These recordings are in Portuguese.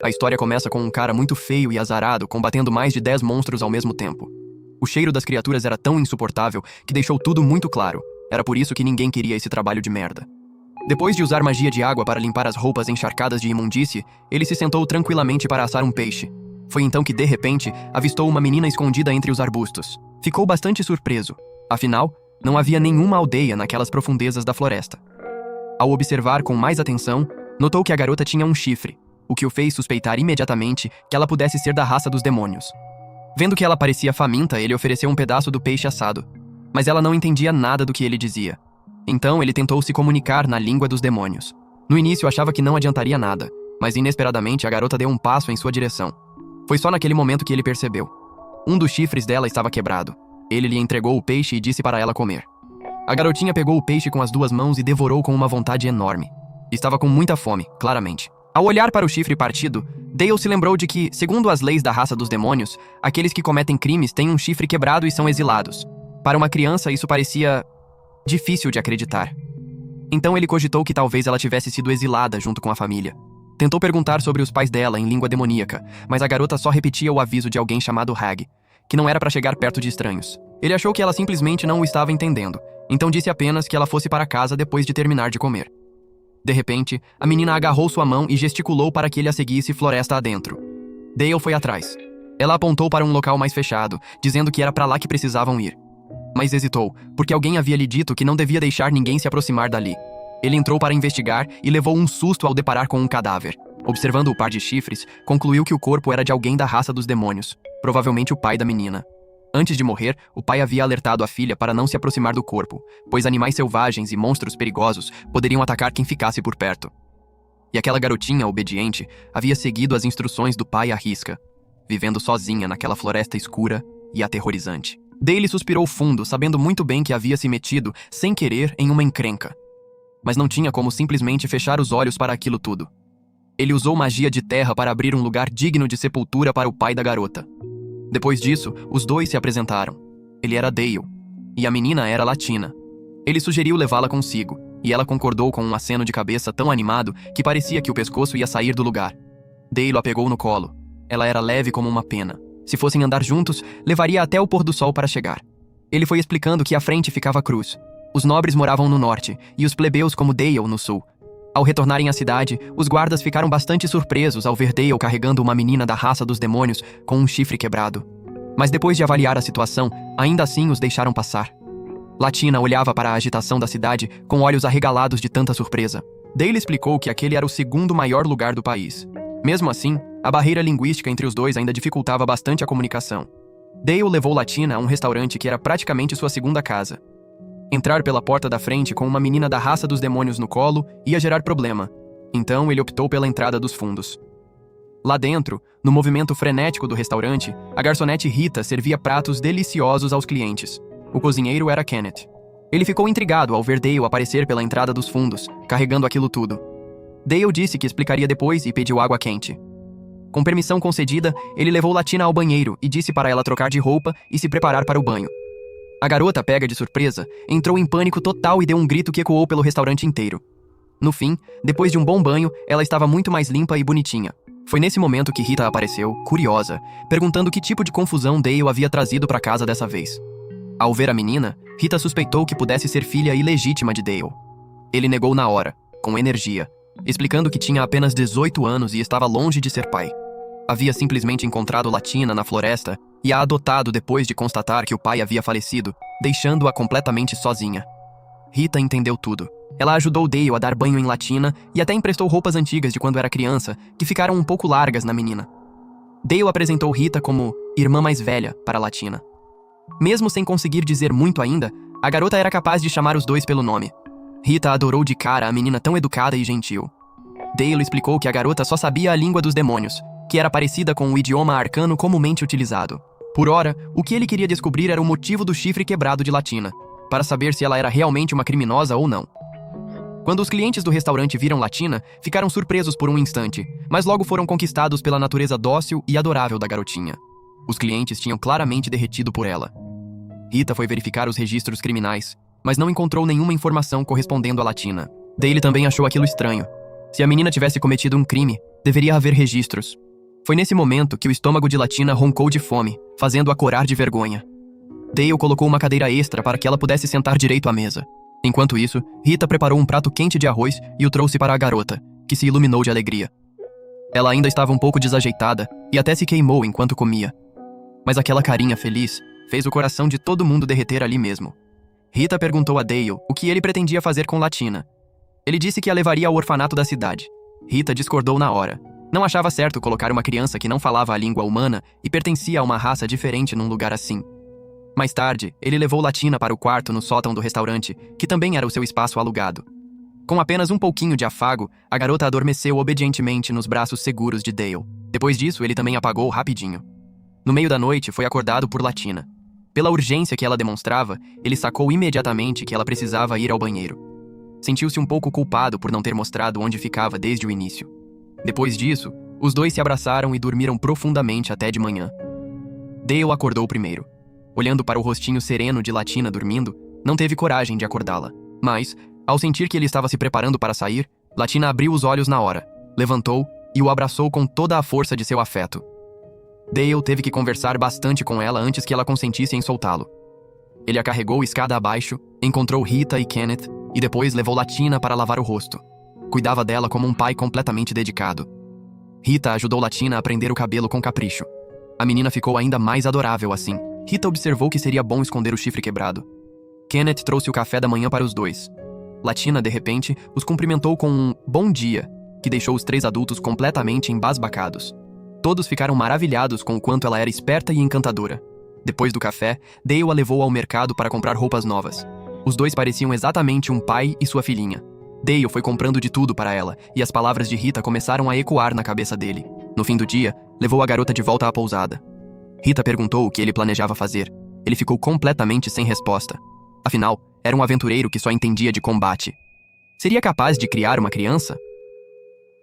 A história começa com um cara muito feio e azarado combatendo mais de 10 monstros ao mesmo tempo. O cheiro das criaturas era tão insuportável que deixou tudo muito claro. Era por isso que ninguém queria esse trabalho de merda. Depois de usar magia de água para limpar as roupas encharcadas de imundície, ele se sentou tranquilamente para assar um peixe. Foi então que, de repente, avistou uma menina escondida entre os arbustos. Ficou bastante surpreso. Afinal, não havia nenhuma aldeia naquelas profundezas da floresta. Ao observar com mais atenção, notou que a garota tinha um chifre, o que o fez suspeitar imediatamente que ela pudesse ser da raça dos demônios. Vendo que ela parecia faminta, ele ofereceu um pedaço do peixe assado, mas ela não entendia nada do que ele dizia. Então ele tentou se comunicar na língua dos demônios. No início achava que não adiantaria nada, mas inesperadamente a garota deu um passo em sua direção. Foi só naquele momento que ele percebeu. Um dos chifres dela estava quebrado. Ele lhe entregou o peixe e disse para ela comer. A garotinha pegou o peixe com as 2 mãos e devorou com uma vontade enorme. Estava com muita fome, claramente. Ao olhar para o chifre partido, Dale se lembrou de que, segundo as leis da raça dos demônios, aqueles que cometem crimes têm um chifre quebrado e são exilados. Para uma criança, isso parecia difícil de acreditar. Então ele cogitou que talvez ela tivesse sido exilada junto com a família. Tentou perguntar sobre os pais dela em língua demoníaca, mas a garota só repetia o aviso de alguém chamado Hag, que não era para chegar perto de estranhos. Ele achou que ela simplesmente não o estava entendendo, então disse apenas que ela fosse para casa depois de terminar de comer. De repente, a menina agarrou sua mão e gesticulou para que ele a seguisse floresta adentro. Dale foi atrás. Ela apontou para um local mais fechado, dizendo que era para lá que precisavam ir. Mas hesitou, porque alguém havia lhe dito que não devia deixar ninguém se aproximar dali. Ele entrou para investigar e levou um susto ao deparar com um cadáver. Observando o par de chifres, concluiu que o corpo era de alguém da raça dos demônios, provavelmente o pai da menina. Antes de morrer, o pai havia alertado a filha para não se aproximar do corpo, pois animais selvagens e monstros perigosos poderiam atacar quem ficasse por perto. E aquela garotinha obediente havia seguido as instruções do pai à risca, vivendo sozinha naquela floresta escura e aterrorizante. Dale suspirou fundo, sabendo muito bem que havia se metido, sem querer, em uma encrenca. Mas não tinha como simplesmente fechar os olhos para aquilo tudo. Ele usou magia de terra para abrir um lugar digno de sepultura para o pai da garota. Depois disso, os dois se apresentaram. Ele era Dale, e a menina era Latina. Ele sugeriu levá-la consigo, e ela concordou com um aceno de cabeça tão animado que parecia que o pescoço ia sair do lugar. Dale a pegou no colo. Ela era leve como uma pena. Se fossem andar juntos, levaria até o pôr do sol para chegar. Ele foi explicando que à frente ficava a cruz. Os nobres moravam no norte, e os plebeus como Dale no sul. Ao retornarem à cidade, os guardas ficaram bastante surpresos ao ver Dale carregando uma menina da raça dos demônios com um chifre quebrado. Mas depois de avaliar a situação, ainda assim os deixaram passar. Latina olhava para a agitação da cidade com olhos arregalados de tanta surpresa. Dale explicou que aquele era o 2º maior lugar do país. Mesmo assim, a barreira linguística entre os dois ainda dificultava bastante a comunicação. Dale levou Latina a um restaurante que era praticamente sua segunda casa. Entrar pela porta da frente com uma menina da raça dos demônios no colo ia gerar problema, então ele optou pela entrada dos fundos. Lá dentro, no movimento frenético do restaurante, a garçonete Rita servia pratos deliciosos aos clientes. O cozinheiro era Kenneth. Ele ficou intrigado ao ver Dale aparecer pela entrada dos fundos, carregando aquilo tudo. Dale disse que explicaria depois e pediu água quente. Com permissão concedida, ele levou Latina ao banheiro e disse para ela trocar de roupa e se preparar para o banho. A garota, pega de surpresa, entrou em pânico total e deu um grito que ecoou pelo restaurante inteiro. No fim, depois de um bom banho, ela estava muito mais limpa e bonitinha. Foi nesse momento que Rita apareceu, curiosa, perguntando que tipo de confusão Dale havia trazido para casa dessa vez. Ao ver a menina, Rita suspeitou que pudesse ser filha ilegítima de Dale. Ele negou na hora, com energia, explicando que tinha apenas 18 anos e estava longe de ser pai. Havia simplesmente encontrado Latina na floresta e a adotado depois de constatar que o pai havia falecido, deixando-a completamente sozinha. Rita entendeu tudo. Ela ajudou Dale a dar banho em Latina e até emprestou roupas antigas de quando era criança, que ficaram um pouco largas na menina. Dale apresentou Rita como irmã mais velha para Latina. Mesmo sem conseguir dizer muito ainda, a garota era capaz de chamar os dois pelo nome. Rita adorou de cara a menina tão educada e gentil. Dale explicou que a garota só sabia a língua dos demônios, que era parecida com o idioma arcano comumente utilizado. Por ora, o que ele queria descobrir era o motivo do chifre quebrado de Latina, para saber se ela era realmente uma criminosa ou não. Quando os clientes do restaurante viram Latina, ficaram surpresos por um instante, mas logo foram conquistados pela natureza dócil e adorável da garotinha. Os clientes tinham claramente derretido por ela. Rita foi verificar os registros criminais, mas não encontrou nenhuma informação correspondendo a Latina. Dale também achou aquilo estranho. Se a menina tivesse cometido um crime, Deveria haver registros. Foi nesse momento que o estômago de Latina roncou de fome, fazendo-a corar de vergonha. Dale colocou uma cadeira extra para que ela pudesse sentar direito à mesa. Enquanto isso, Rita preparou um prato quente de arroz e o trouxe para a garota, que se iluminou de alegria. Ela ainda estava um pouco desajeitada e até se queimou enquanto comia. Mas aquela carinha feliz fez o coração de todo mundo derreter ali mesmo. Rita perguntou a Dale o que ele pretendia fazer com Latina. Ele disse que a levaria ao orfanato da cidade. Rita discordou na hora. Não achava certo colocar uma criança que não falava a língua humana e pertencia a uma raça diferente num lugar assim. Mais tarde, ele levou Latina para o quarto no sótão do restaurante, que também era o seu espaço alugado. Com apenas um pouquinho de afago, a garota adormeceu obedientemente nos braços seguros de Dale. Depois disso, ele também apagou rapidinho. No meio da noite, foi acordado por Latina. Pela urgência que ela demonstrava, ele sacou imediatamente que ela precisava ir ao banheiro. Sentiu-se um pouco culpado por não ter mostrado onde ficava desde o início. Depois disso, os dois se abraçaram e dormiram profundamente até de manhã. Dale acordou primeiro. Olhando para o rostinho sereno de Latina dormindo, não teve coragem de acordá-la. Mas, ao sentir que ele estava se preparando para sair, Latina abriu os olhos na hora, levantou e o abraçou com toda a força de seu afeto. Dale teve que conversar bastante com ela antes que ela consentisse em soltá-lo. Ele a carregou escada abaixo, encontrou Rita e Kenneth e depois levou Latina para lavar o rosto. Cuidava dela como um pai completamente dedicado. Rita ajudou Latina a prender o cabelo com capricho. A menina ficou ainda mais adorável assim. Rita observou que seria bom esconder o chifre quebrado. Kenneth trouxe o café da manhã para os dois. Latina, de repente, os cumprimentou com um bom dia, que deixou os três adultos completamente embasbacados. Todos ficaram maravilhados com o quanto ela era esperta e encantadora. Depois do café, Dale a levou ao mercado para comprar roupas novas. Os dois pareciam exatamente um pai e sua filhinha. Dale foi comprando de tudo para ela, e as palavras de Rita começaram a ecoar na cabeça dele. No fim do dia, levou a garota de volta à pousada. Rita perguntou o que ele planejava fazer. Ele ficou completamente sem resposta. Afinal, era um aventureiro que só entendia de combate. Seria capaz de criar uma criança?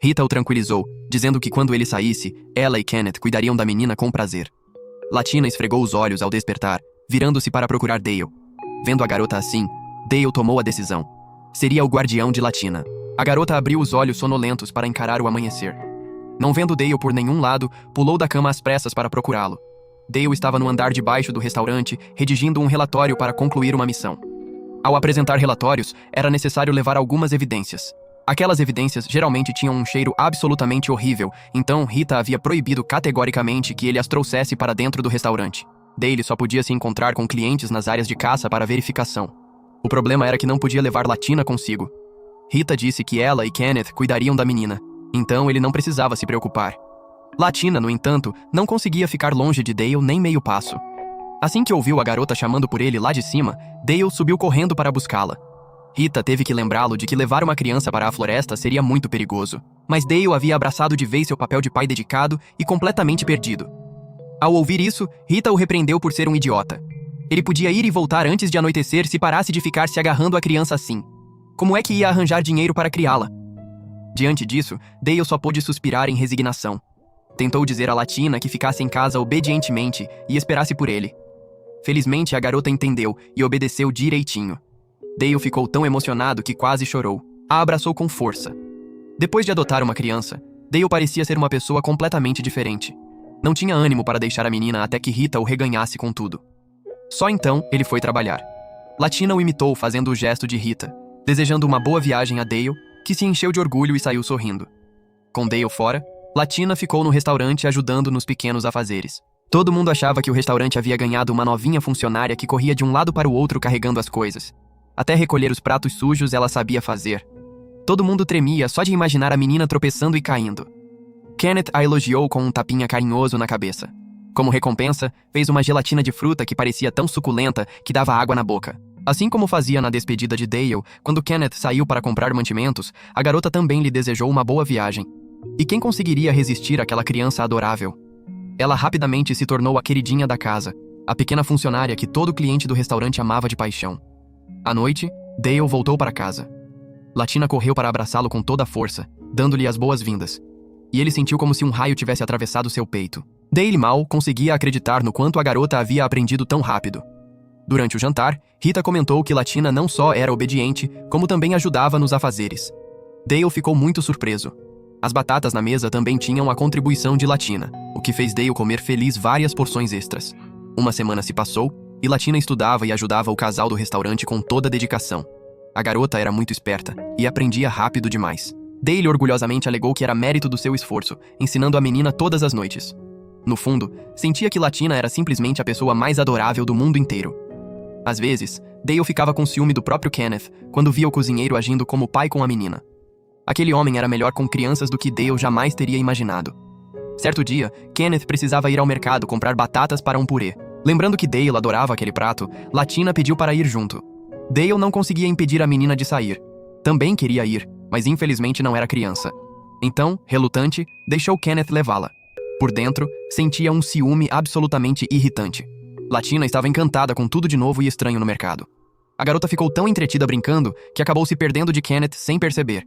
Rita o tranquilizou, dizendo que quando ele saísse, ela e Kenneth cuidariam da menina com prazer. Latina esfregou os olhos ao despertar, virando-se para procurar Dale. Vendo a garota assim, Dale tomou a decisão. Seria o guardião de Latina. A garota abriu os olhos sonolentos para encarar o amanhecer. Não vendo Dale por nenhum lado, pulou da cama às pressas para procurá-lo. Dale estava no andar de baixo do restaurante, redigindo um relatório para concluir uma missão. Ao apresentar relatórios, era necessário levar algumas evidências. Aquelas evidências geralmente tinham um cheiro absolutamente horrível, então Rita havia proibido categoricamente que ele as trouxesse para dentro do restaurante. Dale só podia se encontrar com clientes nas áreas de caça para verificação. O problema era que não podia levar Latina consigo. Rita disse que ela e Kenneth cuidariam da menina, então ele não precisava se preocupar. Latina, no entanto, não conseguia ficar longe de Dale nem meio passo. Assim que ouviu a garota chamando por ele lá de cima, Dale subiu correndo para buscá-la. Rita teve que lembrá-lo de que levar uma criança para a floresta seria muito perigoso. Mas Dale havia abraçado de vez seu papel de pai dedicado e completamente perdido. Ao ouvir isso, Rita o repreendeu por ser um idiota. Ele podia ir e voltar antes de anoitecer se parasse de ficar se agarrando à criança assim. Como é que ia arranjar dinheiro para criá-la? Diante disso, Dale só pôde suspirar em resignação. Tentou dizer a Latina que ficasse em casa obedientemente e esperasse por ele. Felizmente, a garota entendeu e obedeceu direitinho. Dale ficou tão emocionado que quase chorou. A abraçou com força. Depois de adotar uma criança, Dale parecia ser uma pessoa completamente diferente. Não tinha ânimo para deixar a menina até que Rita o reganhasse com tudo. Só então, ele foi trabalhar. Latina o imitou fazendo o gesto de Rita, desejando uma boa viagem a Dale, que se encheu de orgulho e saiu sorrindo. Com Dale fora, Latina ficou no restaurante ajudando nos pequenos afazeres. Todo mundo achava que o restaurante havia ganhado uma novinha funcionária que corria de um lado para o outro carregando as coisas. Até recolher os pratos sujos ela sabia fazer. Todo mundo tremia só de imaginar a menina tropeçando e caindo. Kenneth a elogiou com um tapinha carinhoso na cabeça. Como recompensa, fez uma gelatina de fruta que parecia tão suculenta que dava água na boca. Assim como fazia na despedida de Dale, quando Kenneth saiu para comprar mantimentos, a garota também lhe desejou uma boa viagem. E quem conseguiria resistir àquela criança adorável? Ela rapidamente se tornou a queridinha da casa, a pequena funcionária que todo cliente do restaurante amava de paixão. À noite, Dale voltou para casa. Latina correu para abraçá-lo com toda a força, dando-lhe as boas-vindas. E ele sentiu como se um raio tivesse atravessado seu peito. Dale mal conseguia acreditar no quanto a garota havia aprendido tão rápido. Durante o jantar, Rita comentou que Latina não só era obediente, como também ajudava nos afazeres. Dale ficou muito surpreso. As batatas na mesa também tinham a contribuição de Latina, o que fez Dale comer feliz várias porções extras. Uma semana se passou e Latina estudava e ajudava o casal do restaurante com toda a dedicação. A garota era muito esperta e aprendia rápido demais. Dale orgulhosamente alegou que era mérito do seu esforço, ensinando a menina todas as noites. No fundo, sentia que Latina era simplesmente a pessoa mais adorável do mundo inteiro. Às vezes, Dale ficava com ciúme do próprio Kenneth quando via o cozinheiro agindo como pai com a menina. Aquele homem era melhor com crianças do que Dale jamais teria imaginado. Certo dia, Kenneth precisava ir ao mercado comprar batatas para um purê. Lembrando que Dale adorava aquele prato, Latina pediu para ir junto. Dale não conseguia impedir a menina de sair. Também queria ir, mas infelizmente não era criança. Então, relutante, deixou Kenneth levá-la. Por dentro, sentia um ciúme absolutamente irritante. Latina estava encantada com tudo de novo e estranho no mercado. A garota ficou tão entretida brincando que acabou se perdendo de Kenneth sem perceber.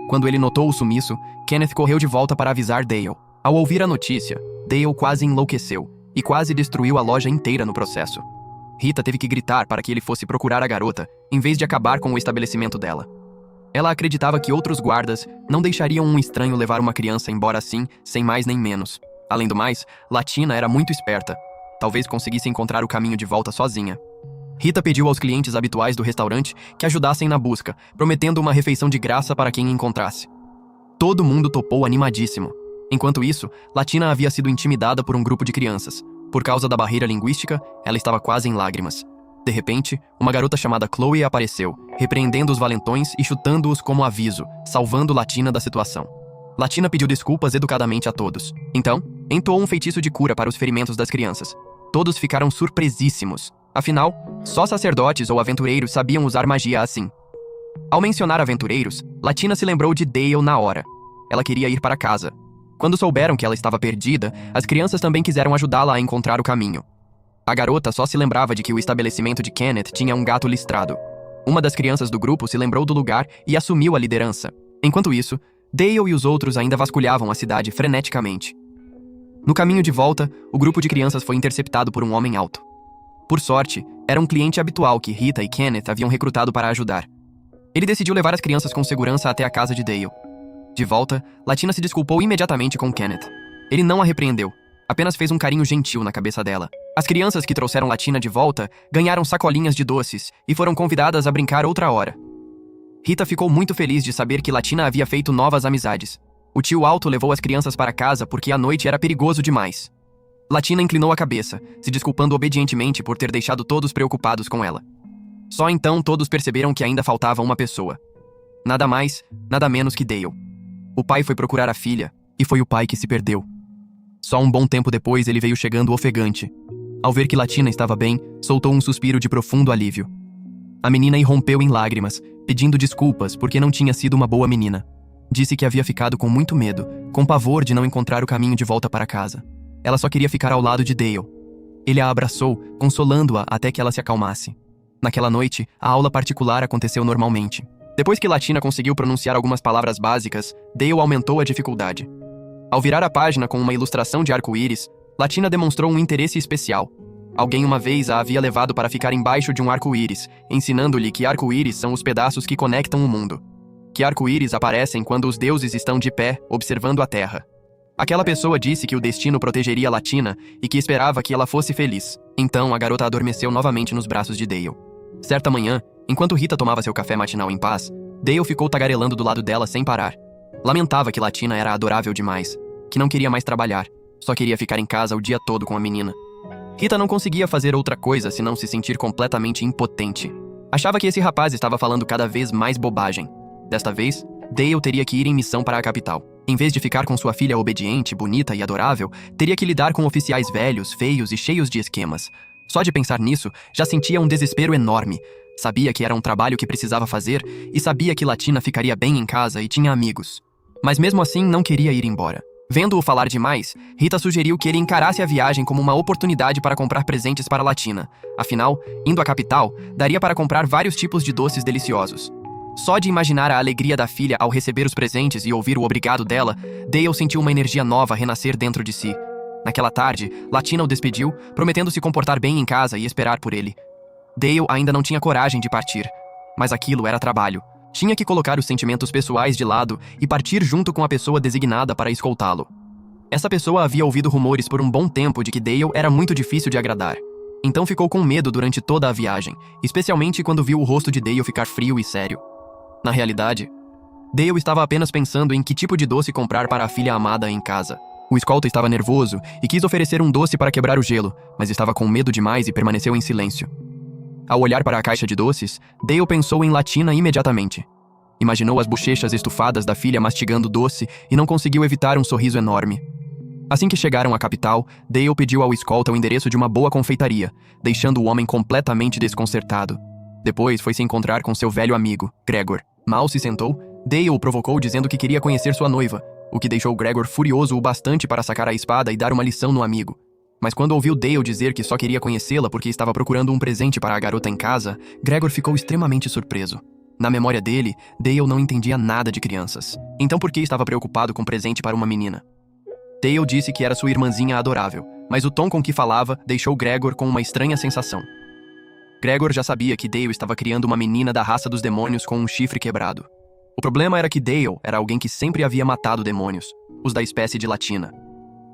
Quando ele notou o sumiço, Kenneth correu de volta para avisar Dale. Ao ouvir a notícia, Dale quase enlouqueceu e quase destruiu a loja inteira no processo. Rita teve que gritar para que ele fosse procurar a garota, em vez de acabar com o estabelecimento dela. Ela acreditava que outros guardas não deixariam um estranho levar uma criança embora assim, sem mais nem menos. Além do mais, Latina era muito esperta. Talvez conseguisse encontrar o caminho de volta sozinha. Rita pediu aos clientes habituais do restaurante que ajudassem na busca, prometendo uma refeição de graça para quem encontrasse. Todo mundo topou animadíssimo. Enquanto isso, Latina havia sido intimidada por um grupo de crianças. Por causa da barreira linguística, ela estava quase em lágrimas. De repente, uma garota chamada Chloe apareceu, repreendendo os valentões e chutando-os como aviso, salvando Latina da situação. Latina pediu desculpas educadamente a todos. Então, entoou um feitiço de cura para os ferimentos das crianças. Todos ficaram surpresíssimos. Afinal, só sacerdotes ou aventureiros sabiam usar magia assim. Ao mencionar aventureiros, Latina se lembrou de Dale na hora. Ela queria ir para casa. Quando souberam que ela estava perdida, as crianças também quiseram ajudá-la a encontrar o caminho. A garota só se lembrava de que o estabelecimento de Kenneth tinha um gato listrado. Uma das crianças do grupo se lembrou do lugar e assumiu a liderança. Enquanto isso, Dale e os outros ainda vasculhavam a cidade freneticamente. No caminho de volta, o grupo de crianças foi interceptado por um homem alto. Por sorte, era um cliente habitual que Rita e Kenneth haviam recrutado para ajudar. Ele decidiu levar as crianças com segurança até a casa de Dale. De volta, Latina se desculpou imediatamente com Kenneth. Ele não a repreendeu, apenas fez um carinho gentil na cabeça dela. As crianças que trouxeram Latina de volta ganharam sacolinhas de doces e foram convidadas a brincar outra hora. Rita ficou muito feliz de saber que Latina havia feito novas amizades. O tio alto levou as crianças para casa porque a noite era perigoso demais. Latina inclinou a cabeça, se desculpando obedientemente por ter deixado todos preocupados com ela. Só então todos perceberam que ainda faltava uma pessoa. Nada mais, nada menos que Dale. O pai foi procurar a filha, e foi o pai que se perdeu. Só um bom tempo depois ele veio chegando ofegante. Ao ver que Latina estava bem, soltou um suspiro de profundo alívio. A menina irrompeu em lágrimas, pedindo desculpas porque não tinha sido uma boa menina. Disse que havia ficado com muito medo, com pavor de não encontrar o caminho de volta para casa. Ela só queria ficar ao lado de Dale. Ele a abraçou, consolando-a até que ela se acalmasse. Naquela noite, a aula particular aconteceu normalmente. Depois que Latina conseguiu pronunciar algumas palavras básicas, Dale aumentou a dificuldade. Ao virar a página com uma ilustração de arco-íris, Latina demonstrou um interesse especial. Alguém uma vez a havia levado para ficar embaixo de um arco-íris, ensinando-lhe que arco-íris são os pedaços que conectam o mundo. Que arco-íris aparecem quando os deuses estão de pé, observando a terra. Aquela pessoa disse que o destino protegeria Latina e que esperava que ela fosse feliz. Então a garota adormeceu novamente nos braços de Dale. Certa manhã, enquanto Rita tomava seu café matinal em paz, Dale ficou tagarelando do lado dela sem parar. Lamentava que Latina era adorável demais, que não queria mais trabalhar, só queria ficar em casa o dia todo com a menina. Rita não conseguia fazer outra coisa senão se sentir completamente impotente. Achava que esse rapaz estava falando cada vez mais bobagem. Desta vez, Dale teria que ir em missão para a capital. Em vez de ficar com sua filha obediente, bonita e adorável, teria que lidar com oficiais velhos, feios e cheios de esquemas. Só de pensar nisso, já sentia um desespero enorme. Sabia que era um trabalho que precisava fazer e sabia que Latina ficaria bem em casa e tinha amigos. Mas mesmo assim, não queria ir embora. Vendo-o falar demais, Rita sugeriu que ele encarasse a viagem como uma oportunidade para comprar presentes para Latina. Afinal, indo à capital, daria para comprar vários tipos de doces deliciosos. Só de imaginar a alegria da filha ao receber os presentes e ouvir o obrigado dela, Dale sentiu uma energia nova renascer dentro de si. Naquela tarde, Latina o despediu, prometendo se comportar bem em casa e esperar por ele. Dale ainda não tinha coragem de partir, mas aquilo era trabalho. Tinha que colocar os sentimentos pessoais de lado e partir junto com a pessoa designada para escoltá-lo. Essa pessoa havia ouvido rumores por um bom tempo de que Dale era muito difícil de agradar. Então ficou com medo durante toda a viagem, especialmente quando viu o rosto de Dale ficar frio e sério. Na realidade, Dale estava apenas pensando em que tipo de doce comprar para a filha amada em casa. O escolta estava nervoso e quis oferecer um doce para quebrar o gelo, mas estava com medo demais e permaneceu em silêncio. Ao olhar para a caixa de doces, Dale pensou em Latina imediatamente. Imaginou as bochechas estufadas da filha mastigando doce e não conseguiu evitar um sorriso enorme. Assim que chegaram à capital, Dale pediu ao escolta o endereço de uma boa confeitaria, deixando o homem completamente desconcertado. Depois foi se encontrar com seu velho amigo, Gregor. Mal se sentou, Dale o provocou dizendo que queria conhecer sua noiva, o que deixou Gregor furioso o bastante para sacar a espada e dar uma lição no amigo. Mas quando ouviu Dale dizer que só queria conhecê-la porque estava procurando um presente para a garota em casa, Gregor ficou extremamente surpreso. Na memória dele, Dale não entendia nada de crianças. Então por que estava preocupado com presente para uma menina? Dale disse que era sua irmãzinha adorável, mas o tom com que falava deixou Gregor com uma estranha sensação. Gregor já sabia que Dale estava criando uma menina da raça dos demônios com um chifre quebrado. O problema era que Dale era alguém que sempre havia matado demônios, os da espécie de Latina.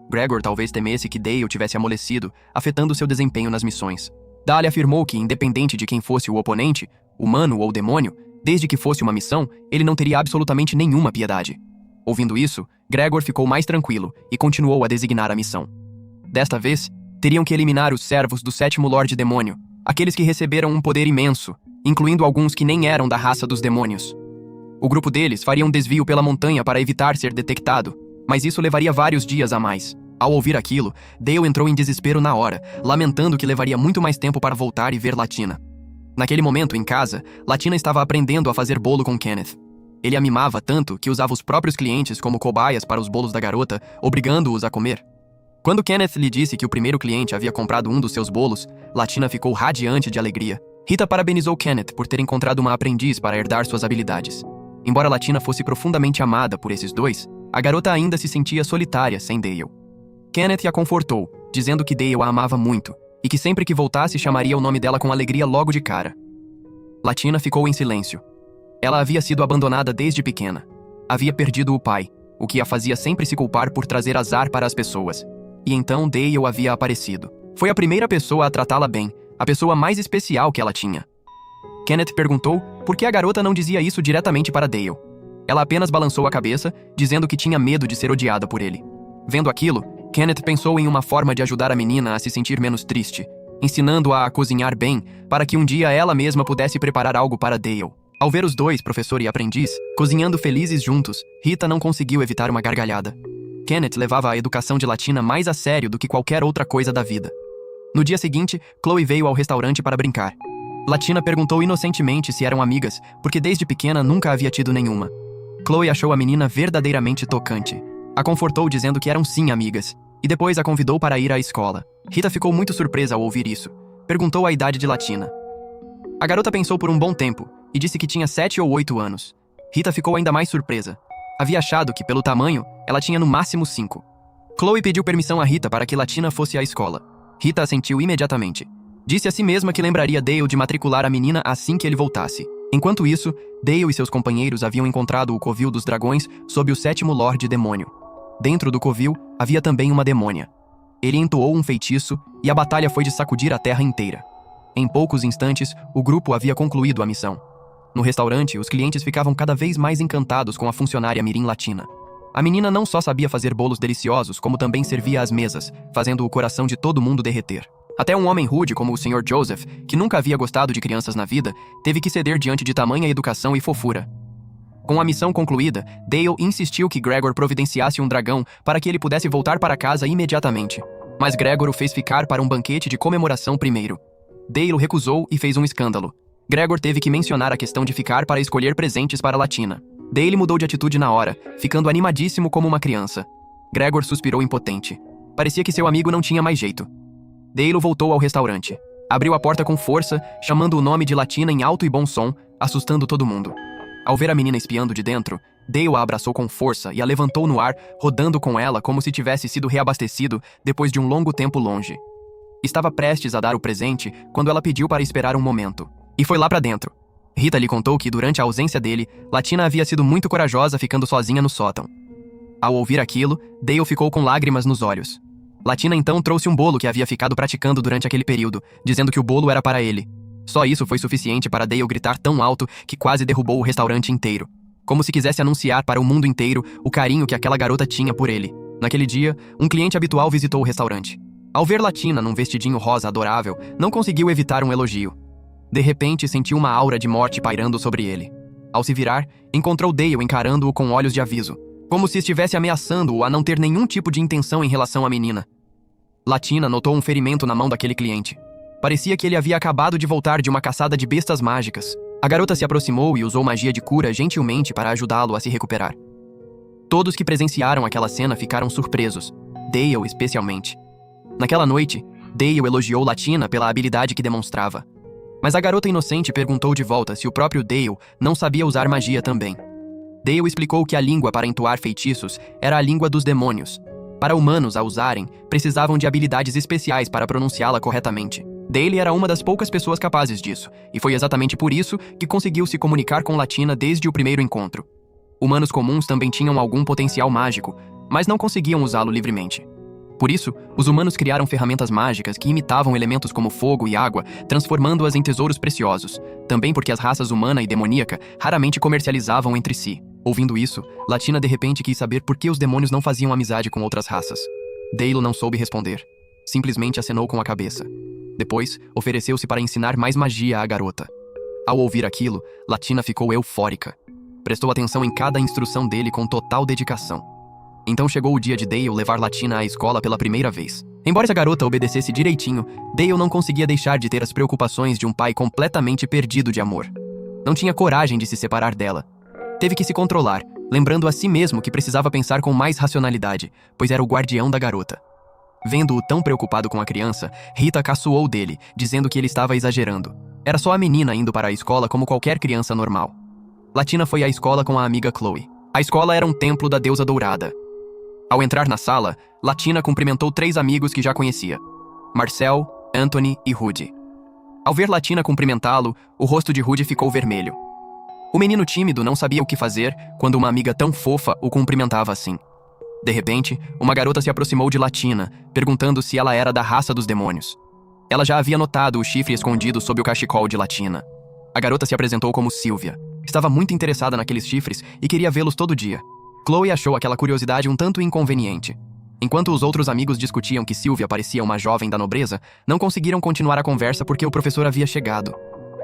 Gregor talvez temesse que Dale tivesse amolecido, afetando seu desempenho nas missões. Dale afirmou que, independente de quem fosse o oponente, humano ou demônio, desde que fosse uma missão, ele não teria absolutamente nenhuma piedade. Ouvindo isso, Gregor ficou mais tranquilo e continuou a designar a missão. Desta vez, teriam que eliminar os servos do sétimo Lorde Demônio, aqueles que receberam um poder imenso, incluindo alguns que nem eram da raça dos demônios. O grupo deles faria um desvio pela montanha para evitar ser detectado, mas isso levaria vários dias a mais. Ao ouvir aquilo, Dale entrou em desespero na hora, lamentando que levaria muito mais tempo para voltar e ver Latina. Naquele momento, em casa, Latina estava aprendendo a fazer bolo com Kenneth. Ele a mimava tanto que usava os próprios clientes como cobaias para os bolos da garota, obrigando-os a comer. Quando Kenneth lhe disse que o primeiro cliente havia comprado um dos seus bolos, Latina ficou radiante de alegria. Rita parabenizou Kenneth por ter encontrado uma aprendiz para herdar suas habilidades. Embora Latina fosse profundamente amada por esses dois, a garota ainda se sentia solitária sem Dale. Kenneth a confortou, dizendo que Dale a amava muito, e que sempre que voltasse chamaria o nome dela com alegria logo de cara. Latina ficou em silêncio. Ela havia sido abandonada desde pequena. Havia perdido o pai, o que a fazia sempre se culpar por trazer azar para as pessoas. E então Dale havia aparecido. Foi a primeira pessoa a tratá-la bem, a pessoa mais especial que ela tinha. Kenneth perguntou por que a garota não dizia isso diretamente para Dale. Ela apenas balançou a cabeça, dizendo que tinha medo de ser odiada por ele. Vendo aquilo, Kenneth pensou em uma forma de ajudar a menina a se sentir menos triste, ensinando-a a cozinhar bem para que um dia ela mesma pudesse preparar algo para Dale. Ao ver os dois, professor e aprendiz, cozinhando felizes juntos, Rita não conseguiu evitar uma gargalhada. Kenneth levava a educação de Latina mais a sério do que qualquer outra coisa da vida. No dia seguinte, Chloe veio ao restaurante para brincar. Latina perguntou inocentemente se eram amigas, porque desde pequena nunca havia tido nenhuma. Chloe achou a menina verdadeiramente tocante. A confortou dizendo que eram sim amigas, e depois a convidou para ir à escola. Rita ficou muito surpresa ao ouvir isso. Perguntou a idade de Latina. A garota pensou por um bom tempo, e disse que tinha 7 ou 8 anos. Rita ficou ainda mais surpresa. Havia achado que, pelo tamanho, ela tinha no máximo 5. Chloe pediu permissão a Rita para que Latina fosse à escola. Rita assentiu imediatamente. Disse a si mesma que lembraria Dale de matricular a menina assim que ele voltasse. Enquanto isso, Dale e seus companheiros haviam encontrado o covil dos dragões sob o sétimo Lorde Demônio. Dentro do covil, havia também uma demônia. Ele entoou um feitiço e a batalha foi de sacudir a terra inteira. Em poucos instantes, o grupo havia concluído a missão. No restaurante, os clientes ficavam cada vez mais encantados com a funcionária mirim Latina. A menina não só sabia fazer bolos deliciosos, como também servia às mesas, fazendo o coração de todo mundo derreter. Até um homem rude como o Sr. Joseph, que nunca havia gostado de crianças na vida, teve que ceder diante de tamanha educação e fofura. Com a missão concluída, Dale insistiu que Gregor providenciasse um dragão para que ele pudesse voltar para casa imediatamente. Mas Gregor o fez ficar para um banquete de comemoração primeiro. Dale recusou e fez um escândalo. Gregor teve que mencionar a questão de ficar para escolher presentes para Latina. Dale mudou de atitude na hora, ficando animadíssimo como uma criança. Gregor suspirou impotente. Parecia que seu amigo não tinha mais jeito. Dale voltou ao restaurante. Abriu a porta com força, chamando o nome de Latina em alto e bom som, assustando todo mundo. Ao ver a menina espiando de dentro, Dale a abraçou com força e a levantou no ar, rodando com ela como se tivesse sido reabastecido depois de um longo tempo longe. Estava prestes a dar o presente quando ela pediu para esperar um momento. E foi lá pra dentro. Rita lhe contou que, durante a ausência dele, Latina havia sido muito corajosa ficando sozinha no sótão. Ao ouvir aquilo, Dale ficou com lágrimas nos olhos. Latina então trouxe um bolo que havia ficado praticando durante aquele período, dizendo que o bolo era para ele. Só isso foi suficiente para Dale gritar tão alto que quase derrubou o restaurante inteiro. Como se quisesse anunciar para o mundo inteiro o carinho que aquela garota tinha por ele. Naquele dia, um cliente habitual visitou o restaurante. Ao ver Latina num vestidinho rosa adorável, não conseguiu evitar um elogio. De repente, sentiu uma aura de morte pairando sobre ele. Ao se virar, encontrou Dale encarando-o com olhos de aviso, como se estivesse ameaçando-o a não ter nenhum tipo de intenção em relação à menina. Latina notou um ferimento na mão daquele cliente. Parecia que ele havia acabado de voltar de uma caçada de bestas mágicas. A garota se aproximou e usou magia de cura gentilmente para ajudá-lo a se recuperar. Todos que presenciaram aquela cena ficaram surpresos, Dale especialmente. Naquela noite, Dale elogiou Latina pela habilidade que demonstrava. Mas a garota inocente perguntou de volta se o próprio Dale não sabia usar magia também. Dale explicou que a língua para entoar feitiços era a língua dos demônios. Para humanos a usarem, precisavam de habilidades especiais para pronunciá-la corretamente. Dale era uma das poucas pessoas capazes disso, e foi exatamente por isso que conseguiu se comunicar com Latina desde o primeiro encontro. Humanos comuns também tinham algum potencial mágico, mas não conseguiam usá-lo livremente. Por isso, os humanos criaram ferramentas mágicas que imitavam elementos como fogo e água, transformando-as em tesouros preciosos, também porque as raças humana e demoníaca raramente comercializavam entre si. Ouvindo isso, Latina de repente quis saber por que os demônios não faziam amizade com outras raças. Dale não soube responder. Simplesmente acenou com a cabeça. Depois, ofereceu-se para ensinar mais magia à garota. Ao ouvir aquilo, Latina ficou eufórica. Prestou atenção em cada instrução dele com total dedicação. Então chegou o dia de Dale levar Latina à escola pela primeira vez. Embora a garota obedecesse direitinho, Dale não conseguia deixar de ter as preocupações de um pai completamente perdido de amor. Não tinha coragem de se separar dela. Teve que se controlar, lembrando a si mesmo que precisava pensar com mais racionalidade, pois era o guardião da garota. Vendo-o tão preocupado com a criança, Rita caçoou dele, dizendo que ele estava exagerando. Era só a menina indo para a escola como qualquer criança normal. Latina foi à escola com a amiga Chloe. A escola era um templo da deusa dourada. Ao entrar na sala, Latina cumprimentou 3 amigos que já conhecia: Marcel, Anthony e Rudy. Ao ver Latina cumprimentá-lo, o rosto de Rudy ficou vermelho. O menino tímido não sabia o que fazer quando uma amiga tão fofa o cumprimentava assim. De repente, uma garota se aproximou de Latina, perguntando se ela era da raça dos demônios. Ela já havia notado o chifre escondido sob o cachecol de Latina. A garota se apresentou como Sylvia. Estava muito interessada naqueles chifres e queria vê-los todo dia. Chloe achou aquela curiosidade um tanto inconveniente. Enquanto os outros amigos discutiam que Sylvia parecia uma jovem da nobreza, não conseguiram continuar a conversa porque o professor havia chegado.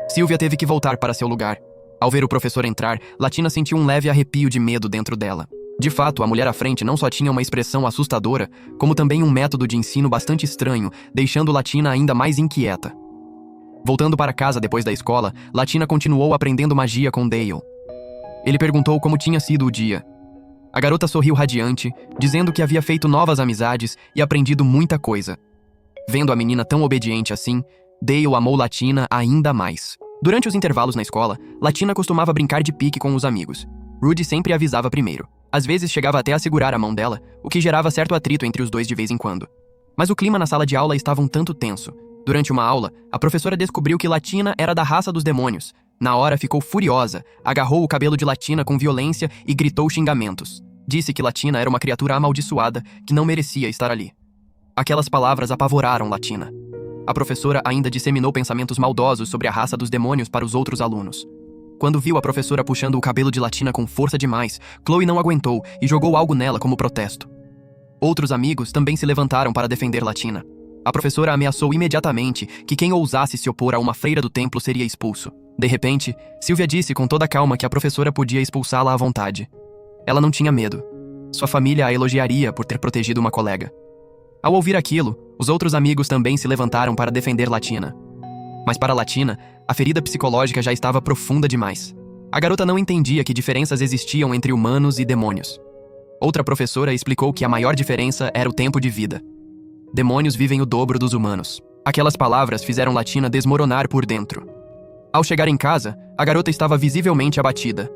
Sylvia teve que voltar para seu lugar. Ao ver o professor entrar, Latina sentiu um leve arrepio de medo dentro dela. De fato, a mulher à frente não só tinha uma expressão assustadora, como também um método de ensino bastante estranho, deixando Latina ainda mais inquieta. Voltando para casa depois da escola, Latina continuou aprendendo magia com Dale. Ele perguntou como tinha sido o dia. A garota sorriu radiante, dizendo que havia feito novas amizades e aprendido muita coisa. Vendo a menina tão obediente assim, Dale amou Latina ainda mais. Durante os intervalos na escola, Latina costumava brincar de pique com os amigos. Rudy sempre avisava primeiro. Às vezes chegava até a segurar a mão dela, o que gerava certo atrito entre os dois de vez em quando. Mas o clima na sala de aula estava um tanto tenso. Durante uma aula, a professora descobriu que Latina era da raça dos demônios. Na hora ficou furiosa, agarrou o cabelo de Latina com violência e gritou xingamentos. Disse que Latina era uma criatura amaldiçoada que não merecia estar ali. Aquelas palavras apavoraram Latina. A professora ainda disseminou pensamentos maldosos sobre a raça dos demônios para os outros alunos. Quando viu a professora puxando o cabelo de Latina com força demais, Chloe não aguentou e jogou algo nela como protesto. Outros amigos também se levantaram para defender Latina. A professora ameaçou imediatamente que quem ousasse se opor a uma freira do templo seria expulso. De repente, Sylvia disse com toda calma que a professora podia expulsá-la à vontade. Ela não tinha medo. Sua família a elogiaria por ter protegido uma colega. Ao ouvir aquilo, os outros amigos também se levantaram para defender Latina. Mas para Latina, a ferida psicológica já estava profunda demais. A garota não entendia que diferenças existiam entre humanos e demônios. Outra professora explicou que a maior diferença era o tempo de vida. Demônios vivem o dobro dos humanos. Aquelas palavras fizeram Latina desmoronar por dentro. Ao chegar em casa, a garota estava visivelmente abatida.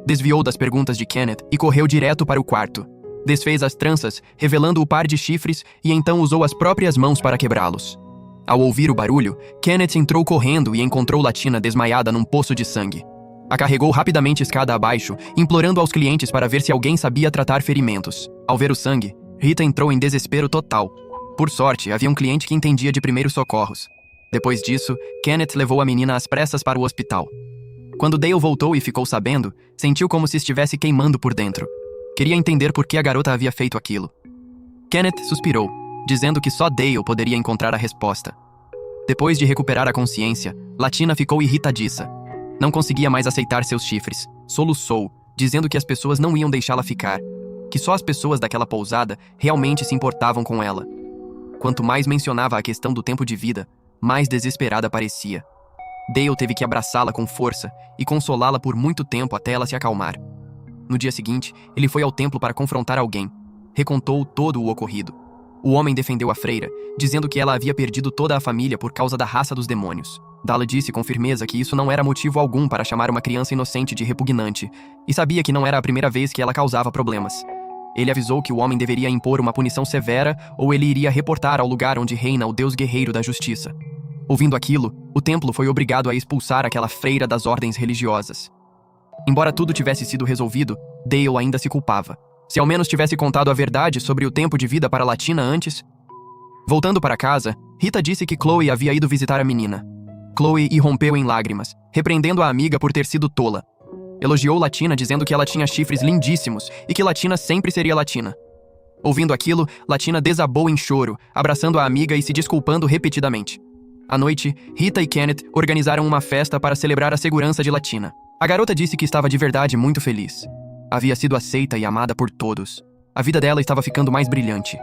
Desviou das perguntas de Kenneth e correu direto para o quarto. Desfez as tranças, revelando o par de chifres, e então usou as próprias mãos para quebrá-los. Ao ouvir o barulho, Kenneth entrou correndo e encontrou Latina desmaiada num poço de sangue. A carregou rapidamente escada abaixo, implorando aos clientes para ver se alguém sabia tratar ferimentos. Ao ver o sangue, Rita entrou em desespero total. Por sorte, havia um cliente que entendia de primeiros socorros. Depois disso, Kenneth levou a menina às pressas para o hospital. Quando Dale voltou e ficou sabendo, sentiu como se estivesse queimando por dentro. Queria entender por que a garota havia feito aquilo. Kenneth suspirou, dizendo que só Dale poderia encontrar a resposta. Depois de recuperar a consciência, Latina ficou irritadiça. Não conseguia mais aceitar seus chifres. Soluçou, dizendo que as pessoas não iam deixá-la ficar, que só as pessoas daquela pousada realmente se importavam com ela. Quanto mais mencionava a questão do tempo de vida, mais desesperada parecia. Dale teve que abraçá-la com força e consolá-la por muito tempo até ela se acalmar. No dia seguinte, ele foi ao templo para confrontar alguém. Recontou todo o ocorrido. O homem defendeu a freira, dizendo que ela havia perdido toda a família por causa da raça dos demônios. Dale disse com firmeza que isso não era motivo algum para chamar uma criança inocente de repugnante, e sabia que não era a primeira vez que ela causava problemas. Ele avisou que o homem deveria impor uma punição severa ou ele iria reportar ao lugar onde reina o deus guerreiro da justiça. Ouvindo aquilo, o templo foi obrigado a expulsar aquela freira das ordens religiosas. Embora tudo tivesse sido resolvido, Dale ainda se culpava. Se ao menos tivesse contado a verdade sobre o tempo de vida para Latina antes. Voltando para casa, Rita disse que Chloe havia ido visitar a menina. Chloe irrompeu em lágrimas, repreendendo a amiga por ter sido tola. Elogiou Latina dizendo que ela tinha chifres lindíssimos e que Latina sempre seria Latina. Ouvindo aquilo, Latina desabou em choro, abraçando a amiga e se desculpando repetidamente. À noite, Rita e Kenneth organizaram uma festa para celebrar a segurança de Latina. A garota disse que estava de verdade muito feliz. Havia sido aceita e amada por todos. A vida dela estava ficando mais brilhante.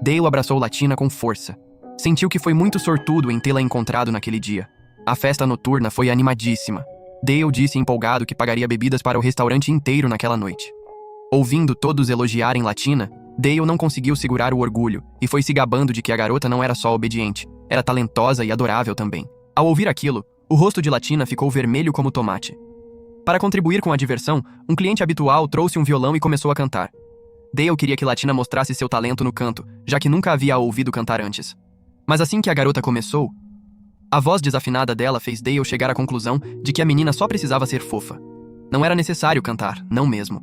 Dale abraçou Latina com força. Sentiu que foi muito sortudo em tê-la encontrado naquele dia. A festa noturna foi animadíssima. Dale disse empolgado que pagaria bebidas para o restaurante inteiro naquela noite. Ouvindo todos elogiarem Latina, Dale não conseguiu segurar o orgulho e foi se gabando de que a garota não era só obediente, era talentosa e adorável também. Ao ouvir aquilo, o rosto de Latina ficou vermelho como tomate. Para contribuir com a diversão, um cliente habitual trouxe um violão e começou a cantar. Dale queria que Latina mostrasse seu talento no canto, já que nunca havia a ouvido cantar antes. Mas assim que a garota começou, a voz desafinada dela fez Dale chegar à conclusão de que a menina só precisava ser fofa. Não era necessário cantar, não mesmo.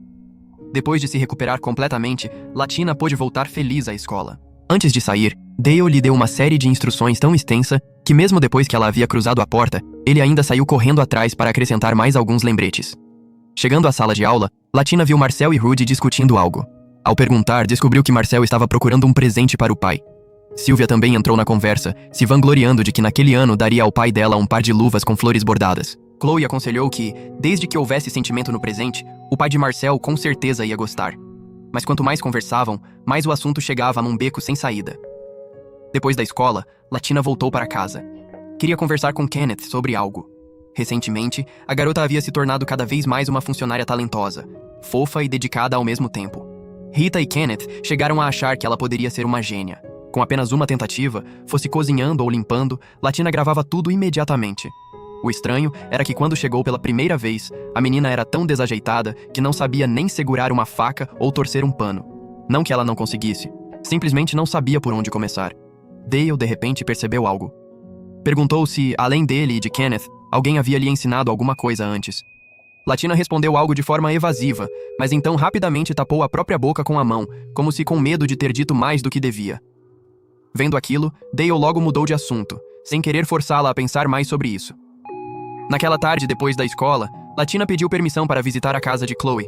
Depois de se recuperar completamente, Latina pôde voltar feliz à escola. Antes de sair, Dale lhe deu uma série de instruções tão extensa que mesmo depois que ela havia cruzado a porta, ele ainda saiu correndo atrás para acrescentar mais alguns lembretes. Chegando à sala de aula, Latina viu Marcel e Rudy discutindo algo. Ao perguntar, descobriu que Marcel estava procurando um presente para o pai. Sylvia também entrou na conversa, se vangloriando de que naquele ano daria ao pai dela um par de luvas com flores bordadas. Chloe aconselhou que, desde que houvesse sentimento no presente, o pai de Marcel com certeza ia gostar. Mas quanto mais conversavam, mais o assunto chegava num beco sem saída. Depois da escola, Latina voltou para casa. Queria conversar com Kenneth sobre algo. Recentemente, a garota havia se tornado cada vez mais uma funcionária talentosa, fofa e dedicada ao mesmo tempo. Rita e Kenneth chegaram a achar que ela poderia ser uma gênia. Com apenas uma tentativa, fosse cozinhando ou limpando, Latina gravava tudo imediatamente. O estranho era que quando chegou pela primeira vez, a menina era tão desajeitada que não sabia nem segurar uma faca ou torcer um pano. Não que ela não conseguisse, simplesmente não sabia por onde começar. Dale, de repente, percebeu algo. Perguntou se, além dele e de Kenneth, alguém havia lhe ensinado alguma coisa antes. Latina respondeu algo de forma evasiva, mas então rapidamente tapou a própria boca com a mão, como se com medo de ter dito mais do que devia. Vendo aquilo, Dale logo mudou de assunto, sem querer forçá-la a pensar mais sobre isso. Naquela tarde, depois da escola, Latina pediu permissão para visitar a casa de Chloe.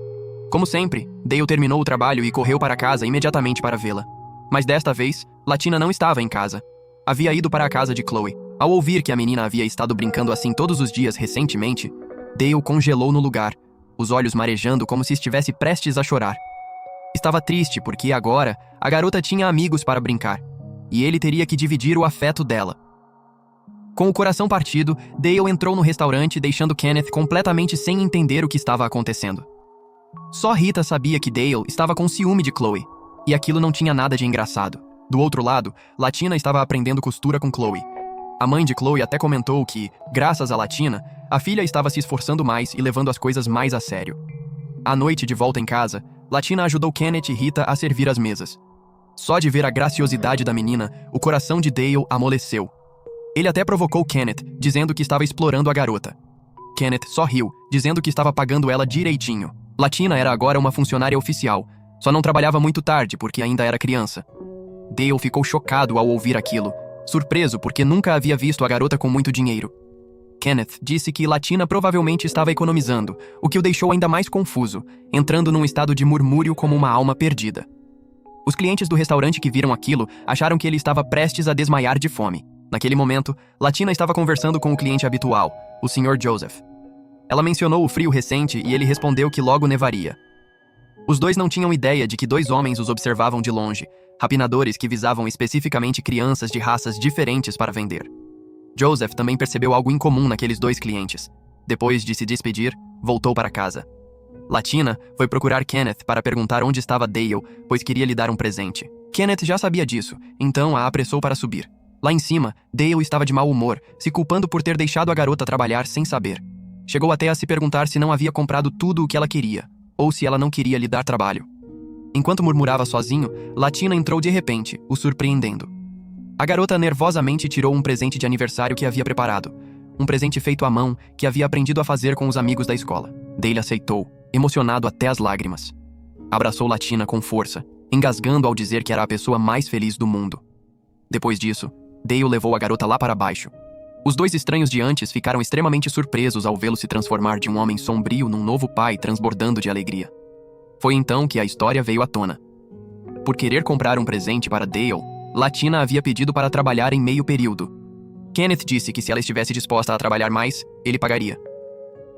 Como sempre, Dale terminou o trabalho e correu para casa imediatamente para vê-la. Mas desta vez, Latina não estava em casa. Havia ido para a casa de Chloe. Ao ouvir que a menina havia estado brincando assim todos os dias recentemente, Dale congelou no lugar, os olhos marejando como se estivesse prestes a chorar. Estava triste porque agora a garota tinha amigos para brincar, e ele teria que dividir o afeto dela. Com o coração partido, Dale entrou no restaurante, deixando Kenneth completamente sem entender o que estava acontecendo. Só Rita sabia que Dale estava com ciúme de Chloe, e aquilo não tinha nada de engraçado. Do outro lado, Latina estava aprendendo costura com Chloe. A mãe de Chloe até comentou que, graças a Latina, a filha estava se esforçando mais e levando as coisas mais a sério. À noite, de volta em casa, Latina ajudou Kenneth e Rita a servir as mesas. Só de ver a graciosidade da menina, o coração de Dale amoleceu. Ele até provocou Kenneth, dizendo que estava explorando a garota. Kenneth só riu, dizendo que estava pagando ela direitinho. Latina era agora uma funcionária oficial, só não trabalhava muito tarde porque ainda era criança. Dale ficou chocado ao ouvir aquilo, surpreso porque nunca havia visto a garota com muito dinheiro. Kenneth disse que Latina provavelmente estava economizando, o que o deixou ainda mais confuso, entrando num estado de murmúrio como uma alma perdida. Os clientes do restaurante que viram aquilo acharam que ele estava prestes a desmaiar de fome. Naquele momento, Latina estava conversando com o cliente habitual, o Sr. Joseph. Ela mencionou o frio recente e ele respondeu que logo nevaria. Os dois não tinham ideia de que dois homens os observavam de longe, rapinadores que visavam especificamente crianças de raças diferentes para vender. Joseph também percebeu algo incomum naqueles dois clientes. Depois de se despedir, voltou para casa. Latina foi procurar Kenneth para perguntar onde estava Dale, pois queria lhe dar um presente. Kenneth já sabia disso, então a apressou para subir. Lá em cima, Dale estava de mau humor, se culpando por ter deixado a garota trabalhar sem saber. Chegou até a se perguntar se não havia comprado tudo o que ela queria, ou se ela não queria lhe dar trabalho. Enquanto murmurava sozinho, Latina entrou de repente, o surpreendendo. A garota nervosamente tirou um presente de aniversário que havia preparado. Um presente feito à mão que havia aprendido a fazer com os amigos da escola. Dale aceitou, emocionado até as lágrimas. Abraçou Latina com força, engasgando ao dizer que era a pessoa mais feliz do mundo. Depois disso, Dale levou a garota lá para baixo. Os dois estranhos de antes ficaram extremamente surpresos ao vê-lo se transformar de um homem sombrio num novo pai transbordando de alegria. Foi então que a história veio à tona. Por querer comprar um presente para Dale, Latina havia pedido para trabalhar em meio período. Kenneth disse que se ela estivesse disposta a trabalhar mais, ele pagaria.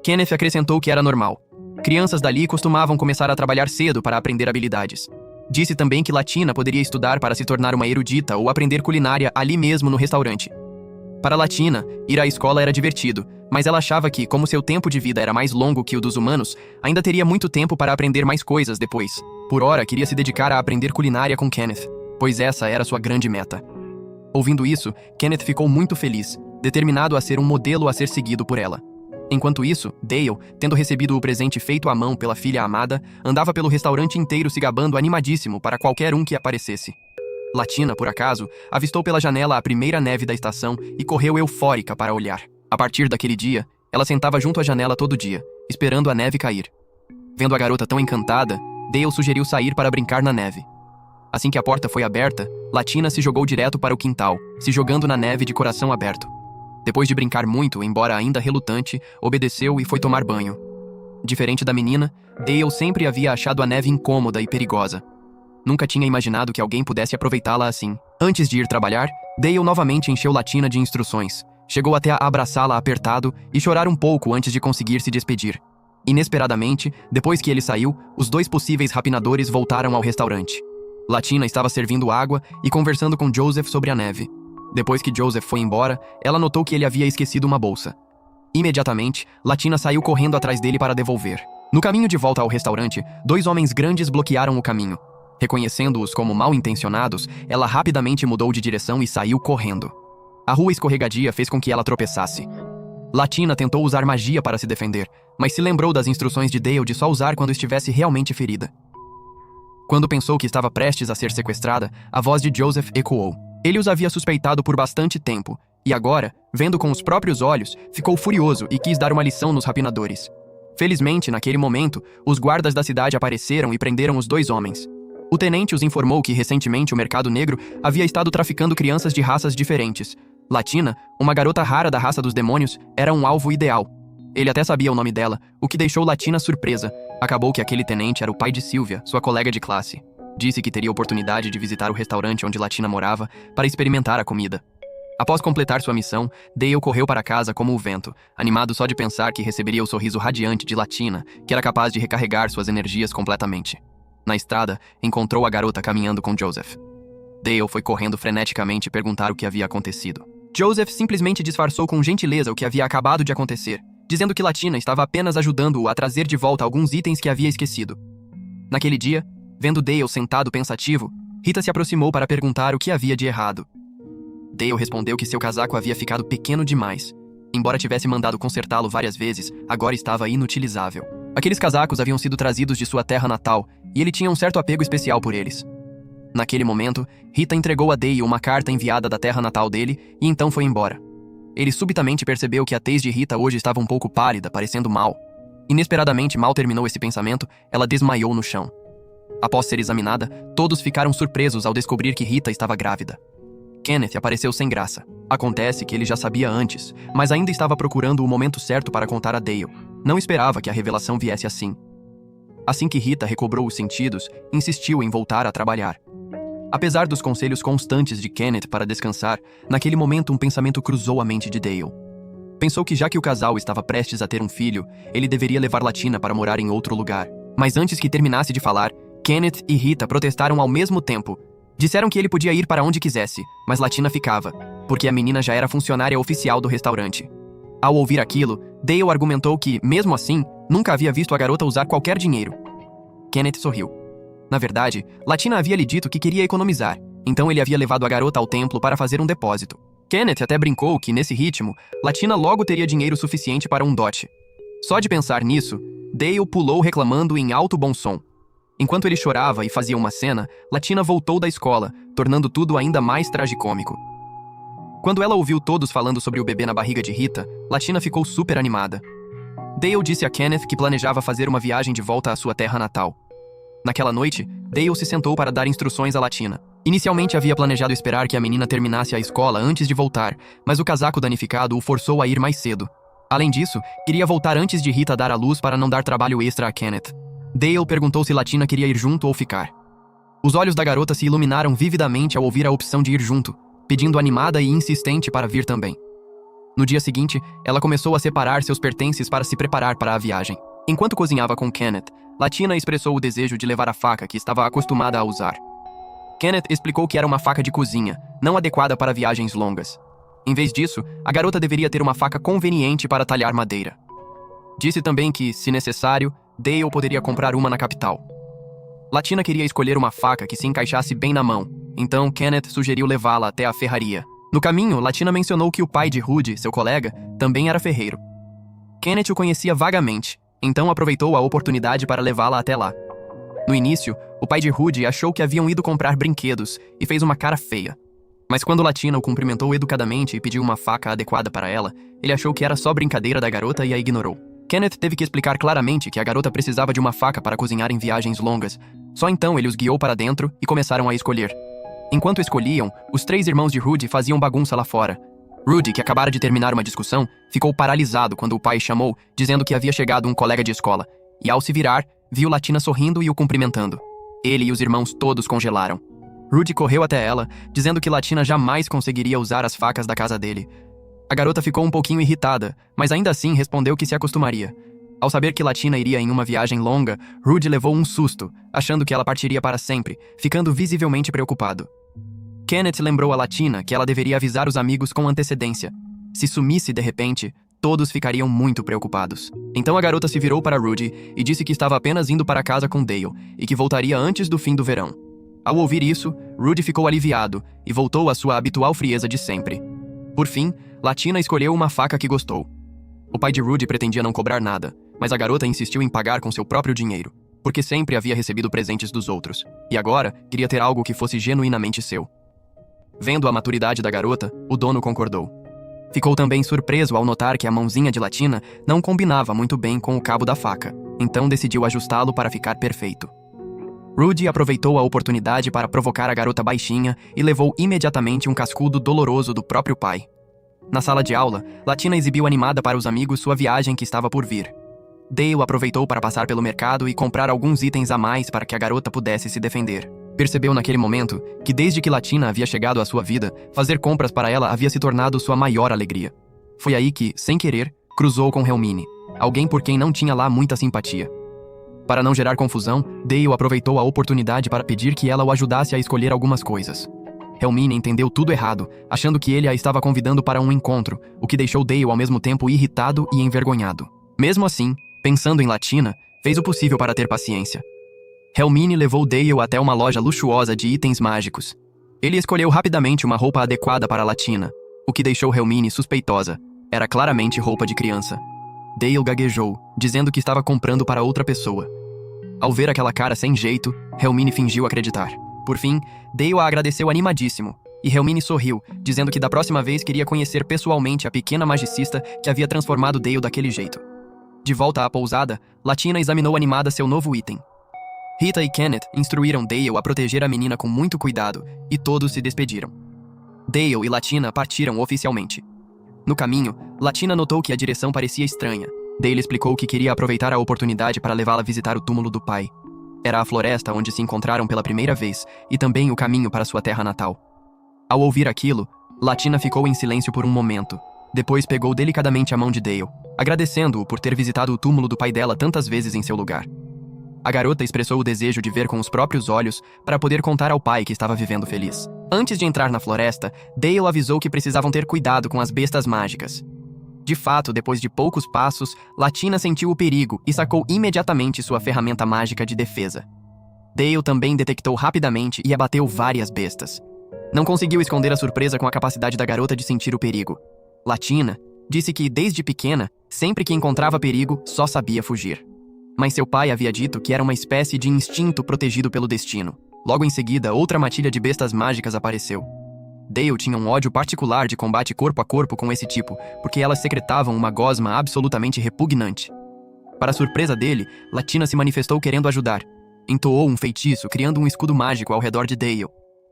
Kenneth acrescentou que era normal. Crianças dali costumavam começar a trabalhar cedo para aprender habilidades. Disse também que Latina poderia estudar para se tornar uma erudita ou aprender culinária ali mesmo no restaurante. Para Latina, ir à escola era divertido, mas ela achava que, como seu tempo de vida era mais longo que o dos humanos, ainda teria muito tempo para aprender mais coisas depois. Por ora, queria se dedicar a aprender culinária com Kenneth, pois essa era sua grande meta. Ouvindo isso, Kenneth ficou muito feliz, determinado a ser um modelo a ser seguido por ela. Enquanto isso, Dale, tendo recebido o presente feito à mão pela filha amada, andava pelo restaurante inteiro se gabando animadíssimo para qualquer um que aparecesse. Latina, por acaso, avistou pela janela a primeira neve da estação e correu eufórica para olhar. A partir daquele dia, ela sentava junto à janela todo dia, esperando a neve cair. Vendo a garota tão encantada, Dale sugeriu sair para brincar na neve. Assim que a porta foi aberta, Latina se jogou direto para o quintal, se jogando na neve de coração aberto. Depois de brincar muito, embora ainda relutante, obedeceu e foi tomar banho. Diferente da menina, Dale sempre havia achado a neve incômoda e perigosa. Nunca tinha imaginado que alguém pudesse aproveitá-la assim. Antes de ir trabalhar, Dale novamente encheu Latina de instruções. Chegou até a abraçá-la apertado e chorar um pouco antes de conseguir se despedir. Inesperadamente, depois que ele saiu, os dois possíveis rapinadores voltaram ao restaurante. Latina estava servindo água e conversando com Joseph sobre a neve. Depois que Joseph foi embora, ela notou que ele havia esquecido uma bolsa. Imediatamente, Latina saiu correndo atrás dele para devolver. No caminho de volta ao restaurante, dois homens grandes bloquearam o caminho. Reconhecendo-os como mal-intencionados, ela rapidamente mudou de direção e saiu correndo. A rua escorregadia fez com que ela tropeçasse. Latina tentou usar magia para se defender, mas se lembrou das instruções de Dale de só usar quando estivesse realmente ferida. Quando pensou que estava prestes a ser sequestrada, a voz de Joseph ecoou. Ele os havia suspeitado por bastante tempo, e agora, vendo com os próprios olhos, ficou furioso e quis dar uma lição nos rapinadores. Felizmente, naquele momento, os guardas da cidade apareceram e prenderam os dois homens. O tenente os informou que recentemente o mercado negro havia estado traficando crianças de raças diferentes. Latina, uma garota rara da raça dos demônios, era um alvo ideal. Ele até sabia o nome dela, o que deixou Latina surpresa. Acabou que aquele tenente era o pai de Sylvia, sua colega de classe. Disse que teria oportunidade de visitar o restaurante onde Latina morava para experimentar a comida. Após completar sua missão, Dale correu para casa como o vento, animado só de pensar que receberia o sorriso radiante de Latina, que era capaz de recarregar suas energias completamente. Na estrada, encontrou a garota caminhando com Joseph. Dale foi correndo freneticamente perguntar o que havia acontecido. Joseph simplesmente disfarçou com gentileza o que havia acabado de acontecer, dizendo que Latina estava apenas ajudando-o a trazer de volta alguns itens que havia esquecido. Naquele dia, vendo Dale sentado pensativo, Rita se aproximou para perguntar o que havia de errado. Dale respondeu que seu casaco havia ficado pequeno demais. Embora tivesse mandado consertá-lo várias vezes, agora estava inutilizável. Aqueles casacos haviam sido trazidos de sua terra natal, e ele tinha um certo apego especial por eles. Naquele momento, Rita entregou a Dale uma carta enviada da terra natal dele, e então foi embora. ele subitamente percebeu que a tez de Rita hoje estava um pouco pálida, parecendo mal. Inesperadamente, mal terminou esse pensamento, ela desmaiou no chão. Após ser examinada, todos ficaram surpresos ao descobrir que Rita estava grávida. Kenneth apareceu sem graça. Acontece que ele já sabia antes, mas ainda estava procurando o momento certo para contar a Dale. Não esperava que a revelação viesse assim. Assim que Rita recobrou os sentidos, insistiu em voltar a trabalhar. Apesar dos conselhos constantes de Kenneth para descansar, naquele momento um pensamento cruzou a mente de Dale. Pensou que já que o casal estava prestes a ter um filho, ele deveria levar Latina para morar em outro lugar. Mas antes que terminasse de falar, Kenneth e Rita protestaram ao mesmo tempo. Disseram que ele podia ir para onde quisesse, mas Latina ficava, porque a menina já era funcionária oficial do restaurante. Ao ouvir aquilo, Dale argumentou que, mesmo assim, nunca havia visto a garota usar qualquer dinheiro. Kenneth sorriu. Na verdade, Latina havia lhe dito que queria economizar, então ele havia levado a garota ao templo para fazer um depósito. Kenneth até brincou que, nesse ritmo, Latina logo teria dinheiro suficiente para um dote. Só de pensar nisso, Dale pulou reclamando em alto bom som. Enquanto ele chorava e fazia uma cena, Latina voltou da escola, tornando tudo ainda mais tragicômico. Quando ela ouviu todos falando sobre o bebê na barriga de Rita, Latina ficou super animada. Dale disse a Kenneth que planejava fazer uma viagem de volta à sua terra natal. Naquela noite, Dale se sentou para dar instruções a Latina. Inicialmente havia planejado esperar que a menina terminasse a escola antes de voltar, mas o casaco danificado o forçou a ir mais cedo. Além disso, queria voltar antes de Rita dar à luz para não dar trabalho extra a Kenneth. Dale perguntou se Latina queria ir junto ou ficar. Os olhos da garota se iluminaram vividamente ao ouvir a opção de ir junto, pedindo animada e insistente para vir também. No dia seguinte, ela começou a separar seus pertences para se preparar para a viagem. Enquanto cozinhava com Kenneth, Latina expressou o desejo de levar a faca que estava acostumada a usar. Kenneth explicou que era uma faca de cozinha, não adequada para viagens longas. Em vez disso, a garota deveria ter uma faca conveniente para talhar madeira. Disse também que, se necessário, Dale poderia comprar uma na capital. Latina queria escolher uma faca que se encaixasse bem na mão, então Kenneth sugeriu levá-la até a ferraria. No caminho, Latina mencionou que o pai de Rudy, seu colega, também era ferreiro. Kenneth o conhecia vagamente, então aproveitou a oportunidade para levá-la até lá. No início, o pai de Rudy achou que haviam ido comprar brinquedos e fez uma cara feia. Mas quando Latina o cumprimentou educadamente e pediu uma faca adequada para ela, ele achou que era só brincadeira da garota e a ignorou. Kenneth teve que explicar claramente que a garota precisava de uma faca para cozinhar em viagens longas. Só então ele os guiou para dentro e começaram a escolher. Enquanto escolhiam, os 3 irmãos de Rudy faziam bagunça lá fora. Rudy, que acabara de terminar uma discussão, ficou paralisado quando o pai chamou, dizendo que havia chegado um colega de escola. E ao se virar, viu Latina sorrindo e o cumprimentando. Ele e os irmãos todos congelaram. Rudy correu até ela, dizendo que Latina jamais conseguiria usar as facas da casa dele. A garota ficou um pouquinho irritada, mas ainda assim respondeu que se acostumaria. Ao saber que Latina iria em uma viagem longa, Rudy levou um susto, achando que ela partiria para sempre, ficando visivelmente preocupado. Kenneth lembrou a Latina que ela deveria avisar os amigos com antecedência. Se sumisse de repente, todos ficariam muito preocupados. Então a garota se virou para Rudy e disse que estava apenas indo para casa com Dale e que voltaria antes do fim do verão. Ao ouvir isso, Rudy ficou aliviado e voltou à sua habitual frieza de sempre. Por fim, Latina escolheu uma faca que gostou. O pai de Rudy pretendia não cobrar nada, mas a garota insistiu em pagar com seu próprio dinheiro, porque sempre havia recebido presentes dos outros, e agora queria ter algo que fosse genuinamente seu. Vendo a maturidade da garota, o dono concordou. Ficou também surpreso ao notar que a mãozinha de Latina não combinava muito bem com o cabo da faca, então decidiu ajustá-lo para ficar perfeito. Rudy aproveitou a oportunidade para provocar a garota baixinha e levou imediatamente um cascudo doloroso do próprio pai. Na sala de aula, Latina exibiu animada para os amigos sua viagem que estava por vir. Dale aproveitou para passar pelo mercado e comprar alguns itens a mais para que a garota pudesse se defender. Percebeu naquele momento que desde que Latina havia chegado à sua vida, fazer compras para ela havia se tornado sua maior alegria. Foi aí que, sem querer, cruzou com Helmine, alguém por quem não tinha lá muita simpatia. Para não gerar confusão, Dale aproveitou a oportunidade para pedir que ela o ajudasse a escolher algumas coisas. Helmine entendeu tudo errado, achando que ele a estava convidando para um encontro, o que deixou Dale ao mesmo tempo irritado e envergonhado. Mesmo assim, pensando em Latina, fez o possível para ter paciência. Helmine levou Dale até uma loja luxuosa de itens mágicos. Ele escolheu rapidamente uma roupa adequada para Latina, o que deixou Helmine suspeitosa. Era claramente roupa de criança. Dale gaguejou, dizendo que estava comprando para outra pessoa. Ao ver aquela cara sem jeito, Helmine fingiu acreditar. Por fim, Dale a agradeceu animadíssimo, e Hermione sorriu, dizendo que da próxima vez queria conhecer pessoalmente a pequena magicista que havia transformado Dale daquele jeito. De volta à pousada, Latina examinou animada seu novo item. Rita e Kenneth instruíram Dale a proteger a menina com muito cuidado, e todos se despediram. Dale e Latina partiram oficialmente. No caminho, Latina notou que a direção parecia estranha. Dale explicou que queria aproveitar a oportunidade para levá-la a visitar o túmulo do pai. Era a floresta onde se encontraram pela primeira vez, e também o caminho para sua terra natal. Ao ouvir aquilo, Latina ficou em silêncio por um momento. Depois pegou delicadamente a mão de Dale, agradecendo-o por ter visitado o túmulo do pai dela tantas vezes em seu lugar. A garota expressou o desejo de ver com os próprios olhos para poder contar ao pai que estava vivendo feliz. Antes de entrar na floresta, Dale avisou que precisavam ter cuidado com as bestas mágicas. De fato, depois de poucos passos, Latina sentiu o perigo e sacou imediatamente sua ferramenta mágica de defesa. Dale também detectou rapidamente e abateu várias bestas. Não conseguiu esconder a surpresa com a capacidade da garota de sentir o perigo. Latina disse que, desde pequena, sempre que encontrava perigo, só sabia fugir. Mas seu pai havia dito que era uma espécie de instinto protegido pelo destino. Logo em seguida, outra matilha de bestas mágicas apareceu. Dale tinha um ódio particular de combate corpo a corpo com esse tipo, porque elas secretavam uma gosma absolutamente repugnante. Para surpresa dele, Latina se manifestou querendo ajudar. Entoou um feitiço, criando um escudo mágico ao redor de Dale.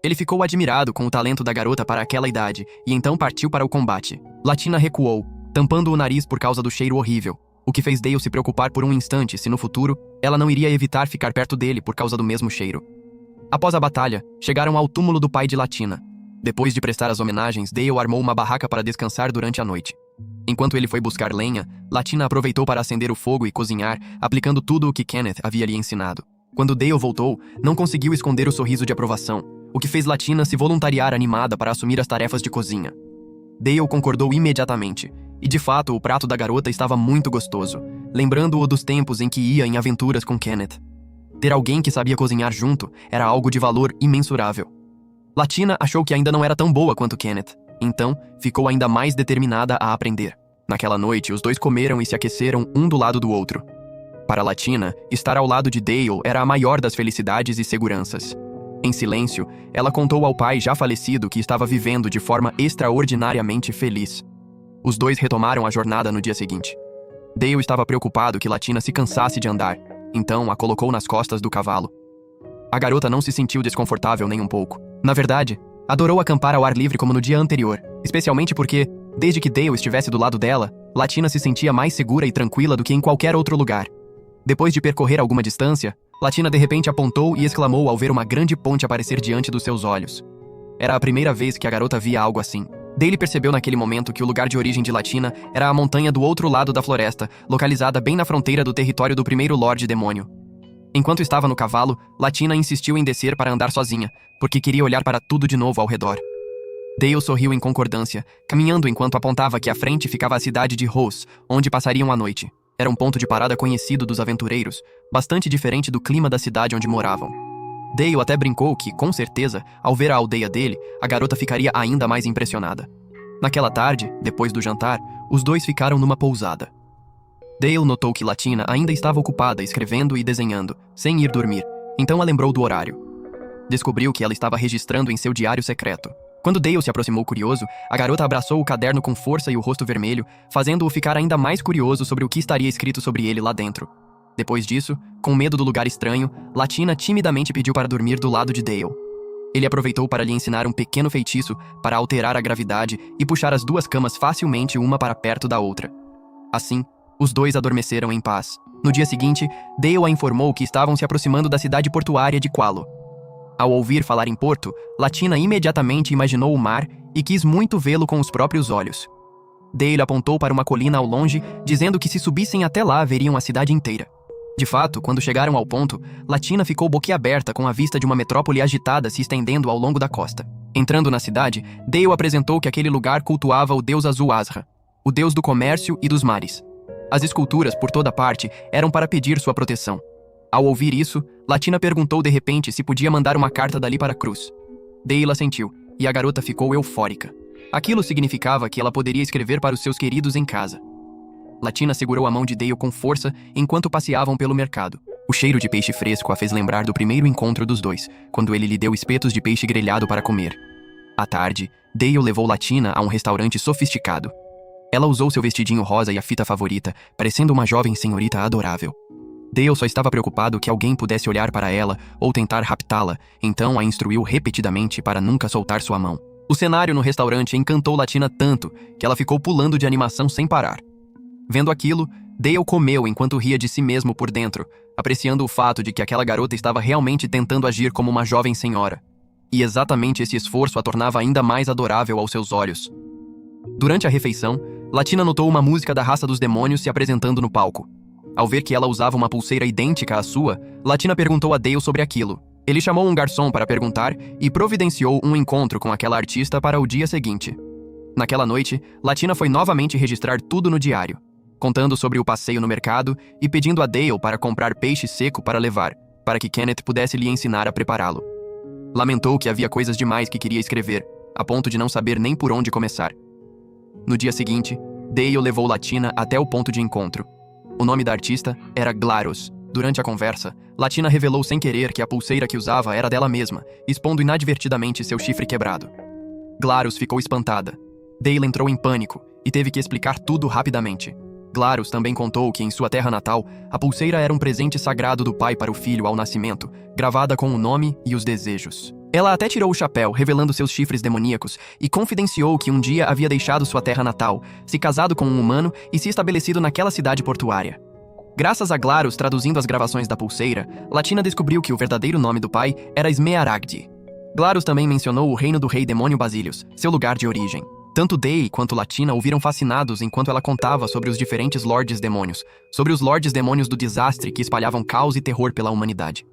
Ele ficou admirado com o talento da garota para aquela idade, e então partiu para o combate. Latina recuou, tampando o nariz por causa do cheiro horrível, o que fez Dale se preocupar por um instante se no futuro ela não iria evitar ficar perto dele por causa do mesmo cheiro. Após a batalha, chegaram ao túmulo do pai de Latina. Depois de prestar as homenagens, Dale armou uma barraca para descansar durante a noite. Enquanto ele foi buscar lenha, Latina aproveitou para acender o fogo e cozinhar, aplicando tudo o que Kenneth havia lhe ensinado. Quando Dale voltou, não conseguiu esconder o sorriso de aprovação, o que fez Latina se voluntariar animada para assumir as tarefas de cozinha. Dale concordou imediatamente, e de fato o prato da garota estava muito gostoso, lembrando-o dos tempos em que ia em aventuras com Kenneth. Ter alguém que sabia cozinhar junto era algo de valor imensurável. Latina achou que ainda não era tão boa quanto Kenneth, então ficou ainda mais determinada a aprender. Naquela noite, os dois comeram e se aqueceram um do lado do outro. Para Latina, estar ao lado de Dale era a maior das felicidades e seguranças. Em silêncio, ela contou ao pai já falecido que estava vivendo de forma extraordinariamente feliz. Os dois retomaram a jornada no dia seguinte. Dale estava preocupado que Latina se cansasse de andar, então a colocou nas costas do cavalo. A garota não se sentiu desconfortável nem um pouco. Na verdade, adorou acampar ao ar livre como no dia anterior, especialmente porque, desde que Dale estivesse do lado dela, Latina se sentia mais segura e tranquila do que em qualquer outro lugar. Depois de percorrer alguma distância, Latina de repente apontou e exclamou ao ver uma grande ponte aparecer diante dos seus olhos. Era a primeira vez que a garota via algo assim. Dale percebeu naquele momento que o lugar de origem de Latina era a montanha do outro lado da floresta, localizada bem na fronteira do território do primeiro Lorde Demônio. Enquanto estava no cavalo, Latina insistiu em descer para andar sozinha, porque queria olhar para tudo de novo ao redor. Dale sorriu em concordância, caminhando enquanto apontava que à frente ficava a cidade de Rose, onde passariam a noite. Era um ponto de parada conhecido dos aventureiros, bastante diferente do clima da cidade onde moravam. Dale até brincou que, com certeza, ao ver a aldeia dele, a garota ficaria ainda mais impressionada. Naquela tarde, depois do jantar, os dois ficaram numa pousada. Dale notou que Latina ainda estava ocupada escrevendo e desenhando, sem ir dormir, então a lembrou do horário. Descobriu que ela estava registrando em seu diário secreto. Quando Dale se aproximou curioso, a garota abraçou o caderno com força e o rosto vermelho, fazendo-o ficar ainda mais curioso sobre o que estaria escrito sobre ele lá dentro. Depois disso, com medo do lugar estranho, Latina timidamente pediu para dormir do lado de Dale. Ele aproveitou para lhe ensinar um pequeno feitiço para alterar a gravidade e puxar as duas camas facilmente uma para perto da outra. Assim, os dois adormeceram em paz. No dia seguinte, Dale a informou que estavam se aproximando da cidade portuária de Qualo. Ao ouvir falar em porto, Latina imediatamente imaginou o mar e quis muito vê-lo com os próprios olhos. Dale apontou para uma colina ao longe, dizendo que se subissem até lá veriam a cidade inteira. De fato, quando chegaram ao ponto, Latina ficou boquiaberta com a vista de uma metrópole agitada se estendendo ao longo da costa. Entrando na cidade, Dale apresentou que aquele lugar cultuava o deus azul Azra, o deus do comércio e dos mares. As esculturas por toda parte eram para pedir sua proteção. Ao ouvir isso, Latina perguntou de repente se podia mandar uma carta dali para Cruz. Dale assentiu, e a garota ficou eufórica. Aquilo significava que ela poderia escrever para os seus queridos em casa. Latina segurou a mão de Dale com força enquanto passeavam pelo mercado. O cheiro de peixe fresco a fez lembrar do primeiro encontro dos dois, quando ele lhe deu espetos de peixe grelhado para comer. À tarde, Dale levou Latina a um restaurante sofisticado. Ela usou seu vestidinho rosa e a fita favorita, parecendo uma jovem senhorita adorável. Dale só estava preocupado que alguém pudesse olhar para ela ou tentar raptá-la, então a instruiu repetidamente para nunca soltar sua mão. O cenário no restaurante encantou Latina tanto que ela ficou pulando de animação sem parar. Vendo aquilo, Dale comeu enquanto ria de si mesmo por dentro, apreciando o fato de que aquela garota estava realmente tentando agir como uma jovem senhora. E exatamente esse esforço a tornava ainda mais adorável aos seus olhos. Durante a refeição, Latina notou uma música da raça dos demônios se apresentando no palco. Ao ver que ela usava uma pulseira idêntica à sua, Latina perguntou a Dale sobre aquilo. Ele chamou um garçom para perguntar e providenciou um encontro com aquela artista para o dia seguinte. Naquela noite, Latina foi novamente registrar tudo no diário, contando sobre o passeio no mercado e pedindo a Dale para comprar peixe seco para levar, para que Kenneth pudesse lhe ensinar a prepará-lo. Lamentou que havia coisas demais que queria escrever, a ponto de não saber nem por onde começar. No dia seguinte, Dale levou Latina até o ponto de encontro. O nome da artista era Glarus. Durante a conversa, Latina revelou sem querer que a pulseira que usava era dela mesma, expondo inadvertidamente seu chifre quebrado. Glarus ficou espantada. Dale entrou em pânico e teve que explicar tudo rapidamente. Glarus também contou que em sua terra natal, a pulseira era um presente sagrado do pai para o filho ao nascimento, gravada com o nome e os desejos. Ela até tirou o chapéu, revelando seus chifres demoníacos, e confidenciou que um dia havia deixado sua terra natal, se casado com um humano e se estabelecido naquela cidade portuária. Graças a Glarus traduzindo as gravações da pulseira, Latina descobriu que o verdadeiro nome do pai era Smearagdi. Glarus também mencionou o reino do rei demônio Basilius, seu lugar de origem. Tanto Day quanto Latina ouviram fascinados enquanto ela contava sobre os diferentes Lordes Demônios, sobre os Lordes Demônios do desastre que espalhavam caos e terror pela humanidade.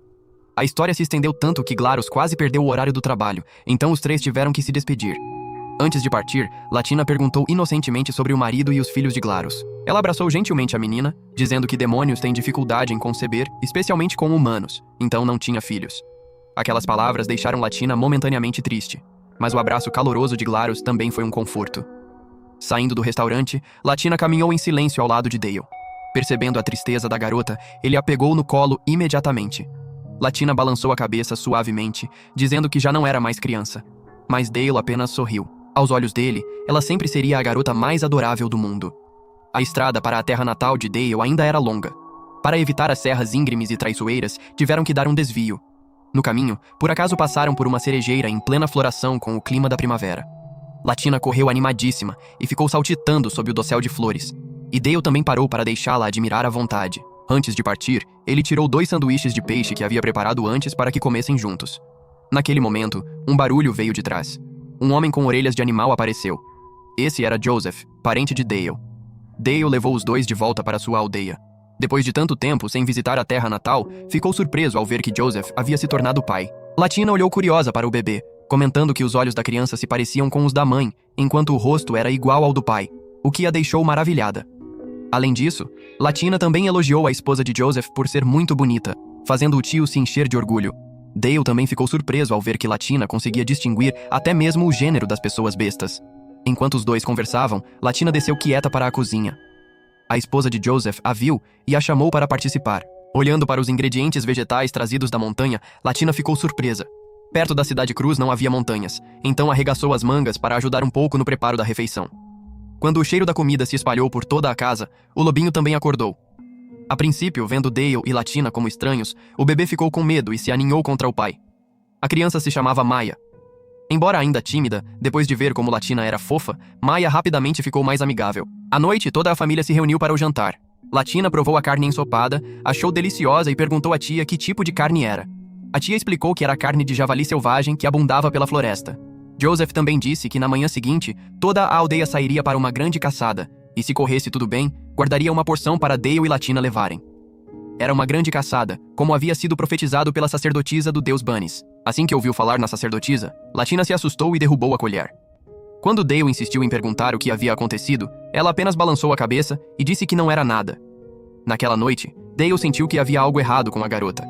A história se estendeu tanto que Glarus quase perdeu o horário do trabalho, então os três tiveram que se despedir. Antes de partir, Latina perguntou inocentemente sobre o marido e os filhos de Glarus. Ela abraçou gentilmente a menina, dizendo que demônios têm dificuldade em conceber, especialmente com humanos, então não tinha filhos. Aquelas palavras deixaram Latina momentaneamente triste, mas o abraço caloroso de Glarus também foi um conforto. Saindo do restaurante, Latina caminhou em silêncio ao lado de Dale. Percebendo a tristeza da garota, ele a pegou no colo imediatamente. Latina balançou a cabeça suavemente, dizendo que já não era mais criança. Mas Dale apenas sorriu. Aos olhos dele, ela sempre seria a garota mais adorável do mundo. A estrada para a terra natal de Dale ainda era longa. Para evitar as serras íngremes e traiçoeiras, tiveram que dar um desvio. No caminho, por acaso passaram por uma cerejeira em plena floração com o clima da primavera. Latina correu animadíssima e ficou saltitando sob o dossel de flores. E Dale também parou para deixá-la admirar à vontade. Antes de partir, ele tirou 2 sanduíches de peixe que havia preparado antes para que comessem juntos. Naquele momento, um barulho veio de trás. Um homem com orelhas de animal apareceu. Esse era Joseph, parente de Dale. Dale levou os dois de volta para sua aldeia. Depois de tanto tempo sem visitar a terra natal, ficou surpreso ao ver que Joseph havia se tornado pai. Latina olhou curiosa para o bebê, comentando que os olhos da criança se pareciam com os da mãe, enquanto o rosto era igual ao do pai, o que a deixou maravilhada. Além disso, Latina também elogiou a esposa de Joseph por ser muito bonita, fazendo o tio se encher de orgulho. Dale também ficou surpreso ao ver que Latina conseguia distinguir até mesmo o gênero das pessoas bestas. Enquanto os dois conversavam, Latina desceu quieta para a cozinha. A esposa de Joseph a viu e a chamou para participar. Olhando para os ingredientes vegetais trazidos da montanha, Latina ficou surpresa. Perto da cidade cruz não havia montanhas, então arregaçou as mangas para ajudar um pouco no preparo da refeição. Quando o cheiro da comida se espalhou por toda a casa, o lobinho também acordou. A princípio, vendo Dale e Latina como estranhos, o bebê ficou com medo e se aninhou contra o pai. A criança se chamava Maya. Embora ainda tímida, depois de ver como Latina era fofa, Maya rapidamente ficou mais amigável. À noite, toda a família se reuniu para o jantar. Latina provou a carne ensopada, achou deliciosa e perguntou à tia que tipo de carne era. A tia explicou que era carne de javali selvagem que abundava pela floresta. Joseph também disse que na manhã seguinte, toda a aldeia sairia para uma grande caçada, e se corresse tudo bem, guardaria uma porção para Dale e Latina levarem. Era uma grande caçada, como havia sido profetizado pela sacerdotisa do deus Banis. Assim que ouviu falar na sacerdotisa, Latina se assustou e derrubou a colher. Quando Dale insistiu em perguntar o que havia acontecido, ela apenas balançou a cabeça e disse que não era nada. Naquela noite, Dale sentiu que havia algo errado com a garota.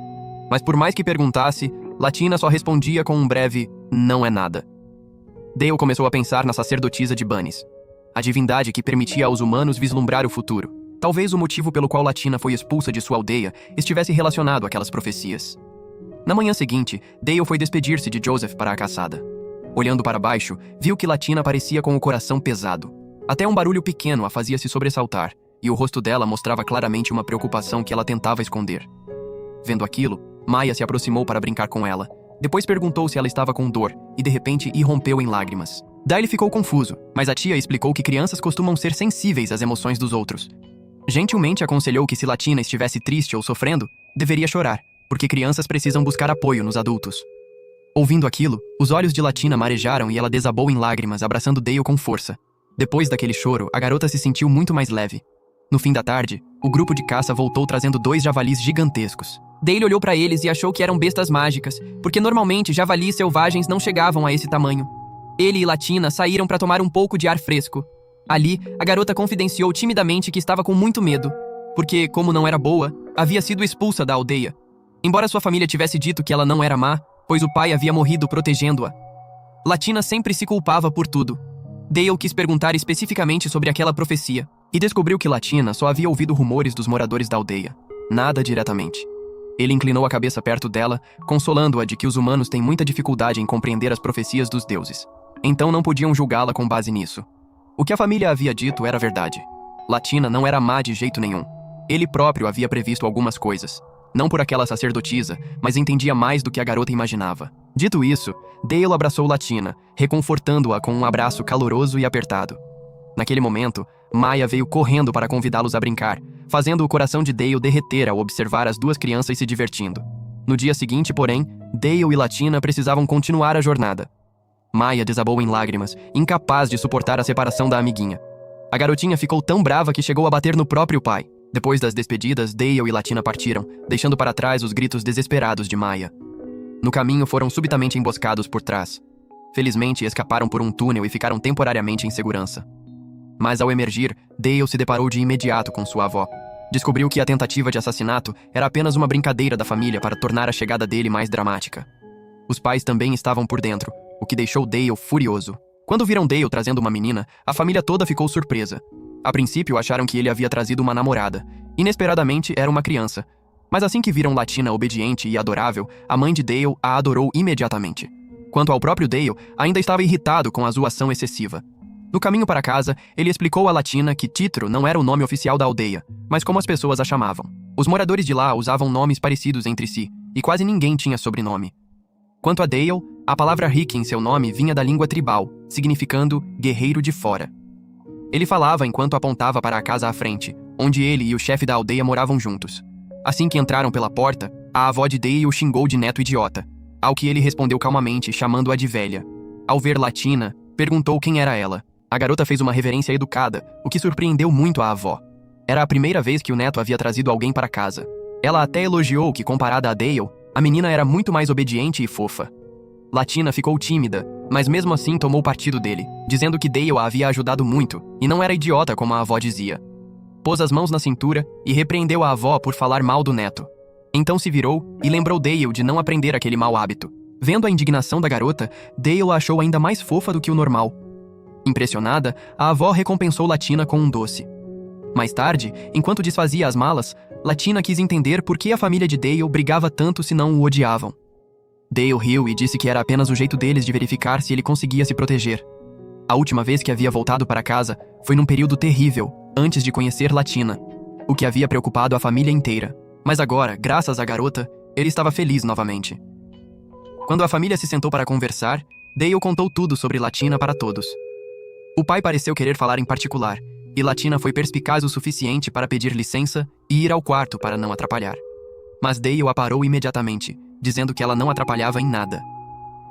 Mas por mais que perguntasse, Latina só respondia com um breve "não é nada". Dale começou a pensar na sacerdotisa de Banis, a divindade que permitia aos humanos vislumbrar o futuro. Talvez o motivo pelo qual Latina foi expulsa de sua aldeia estivesse relacionado àquelas profecias. Na manhã seguinte, Dale foi despedir-se de Joseph para a caçada. Olhando para baixo, viu que Latina parecia com o coração pesado. Até um barulho pequeno a fazia se sobressaltar, e o rosto dela mostrava claramente uma preocupação que ela tentava esconder. Vendo aquilo, Maya se aproximou para brincar com ela. Depois perguntou se ela estava com dor, e de repente irrompeu em lágrimas. Daí ficou confuso, mas a tia explicou que crianças costumam ser sensíveis às emoções dos outros. Gentilmente aconselhou que se Latina estivesse triste ou sofrendo, deveria chorar, porque crianças precisam buscar apoio nos adultos. Ouvindo aquilo, os olhos de Latina marejaram e ela desabou em lágrimas, abraçando Dale com força. Depois daquele choro, a garota se sentiu muito mais leve. No fim da tarde, o grupo de caça voltou trazendo 2 javalis gigantescos. Dale olhou para eles e achou que eram bestas mágicas, porque normalmente javalis selvagens não chegavam a esse tamanho. Ele e Latina saíram para tomar um pouco de ar fresco. Ali, a garota confidenciou timidamente que estava com muito medo, porque, como não era boa, havia sido expulsa da aldeia. Embora sua família tivesse dito que ela não era má, pois o pai havia morrido protegendo-a. Latina sempre se culpava por tudo. Dale quis perguntar especificamente sobre aquela profecia, e descobriu que Latina só havia ouvido rumores dos moradores da aldeia. Nada diretamente. Ele inclinou a cabeça perto dela, consolando-a de que os humanos têm muita dificuldade em compreender as profecias dos deuses. Então não podiam julgá-la com base nisso. O que a família havia dito era verdade. Latina não era má de jeito nenhum. Ele próprio havia previsto algumas coisas. Não por aquela sacerdotisa, mas entendia mais do que a garota imaginava. Dito isso, Dale abraçou Latina, reconfortando-a com um abraço caloroso e apertado. Naquele momento, Maya veio correndo para convidá-los a brincar, fazendo o coração de Dale derreter ao observar as 2 crianças se divertindo. No dia seguinte, porém, Dale e Latina precisavam continuar a jornada. Maya desabou em lágrimas, incapaz de suportar a separação da amiguinha. A garotinha ficou tão brava que chegou a bater no próprio pai. Depois das despedidas, Dale e Latina partiram, deixando para trás os gritos desesperados de Maya. No caminho, foram subitamente emboscados por trás. Felizmente, escaparam por um túnel e ficaram temporariamente em segurança. Mas ao emergir, Dale se deparou de imediato com sua avó. Descobriu que a tentativa de assassinato era apenas uma brincadeira da família para tornar a chegada dele mais dramática. Os pais também estavam por dentro, o que deixou Dale furioso. Quando viram Dale trazendo uma menina, a família toda ficou surpresa. A princípio, acharam que ele havia trazido uma namorada. Inesperadamente, era uma criança. Mas assim que viram Latina obediente e adorável, a mãe de Dale a adorou imediatamente. Quanto ao próprio Dale, ainda estava irritado com a zoação excessiva. No caminho para casa, ele explicou a Latina que Titro não era o nome oficial da aldeia, mas como as pessoas a chamavam. Os moradores de lá usavam nomes parecidos entre si, e quase ninguém tinha sobrenome. Quanto a Dale, a palavra Rick em seu nome vinha da língua tribal, significando guerreiro de fora. Ele falava enquanto apontava para a casa à frente, onde ele e o chefe da aldeia moravam juntos. Assim que entraram pela porta, a avó de Dale o xingou de neto idiota, ao que ele respondeu calmamente, chamando-a de velha. Ao ver Latina, perguntou quem era ela. A garota fez uma reverência educada, o que surpreendeu muito a avó. Era a primeira vez que o neto havia trazido alguém para casa. Ela até elogiou que, comparada a Dale, a menina era muito mais obediente e fofa. Latina ficou tímida, mas mesmo assim tomou partido dele, dizendo que Dale a havia ajudado muito, e não era idiota como a avó dizia. Pôs as mãos na cintura e repreendeu a avó por falar mal do neto. Então se virou e lembrou Dale de não aprender aquele mau hábito. Vendo a indignação da garota, Dale a achou ainda mais fofa do que o normal. Impressionada, a avó recompensou Latina com um doce. Mais tarde, enquanto desfazia as malas, Latina quis entender por que a família de Dale brigava tanto se não o odiavam. Dale riu e disse que era apenas o jeito deles de verificar se ele conseguia se proteger. A última vez que havia voltado para casa foi num período terrível, antes de conhecer Latina, o que havia preocupado a família inteira. Mas agora, graças à garota, ele estava feliz novamente. Quando a família se sentou para conversar, Dale contou tudo sobre Latina para todos. O pai pareceu querer falar em particular, e Latina foi perspicaz o suficiente para pedir licença e ir ao quarto para não atrapalhar. Mas Dale a parou imediatamente, dizendo que ela não atrapalhava em nada.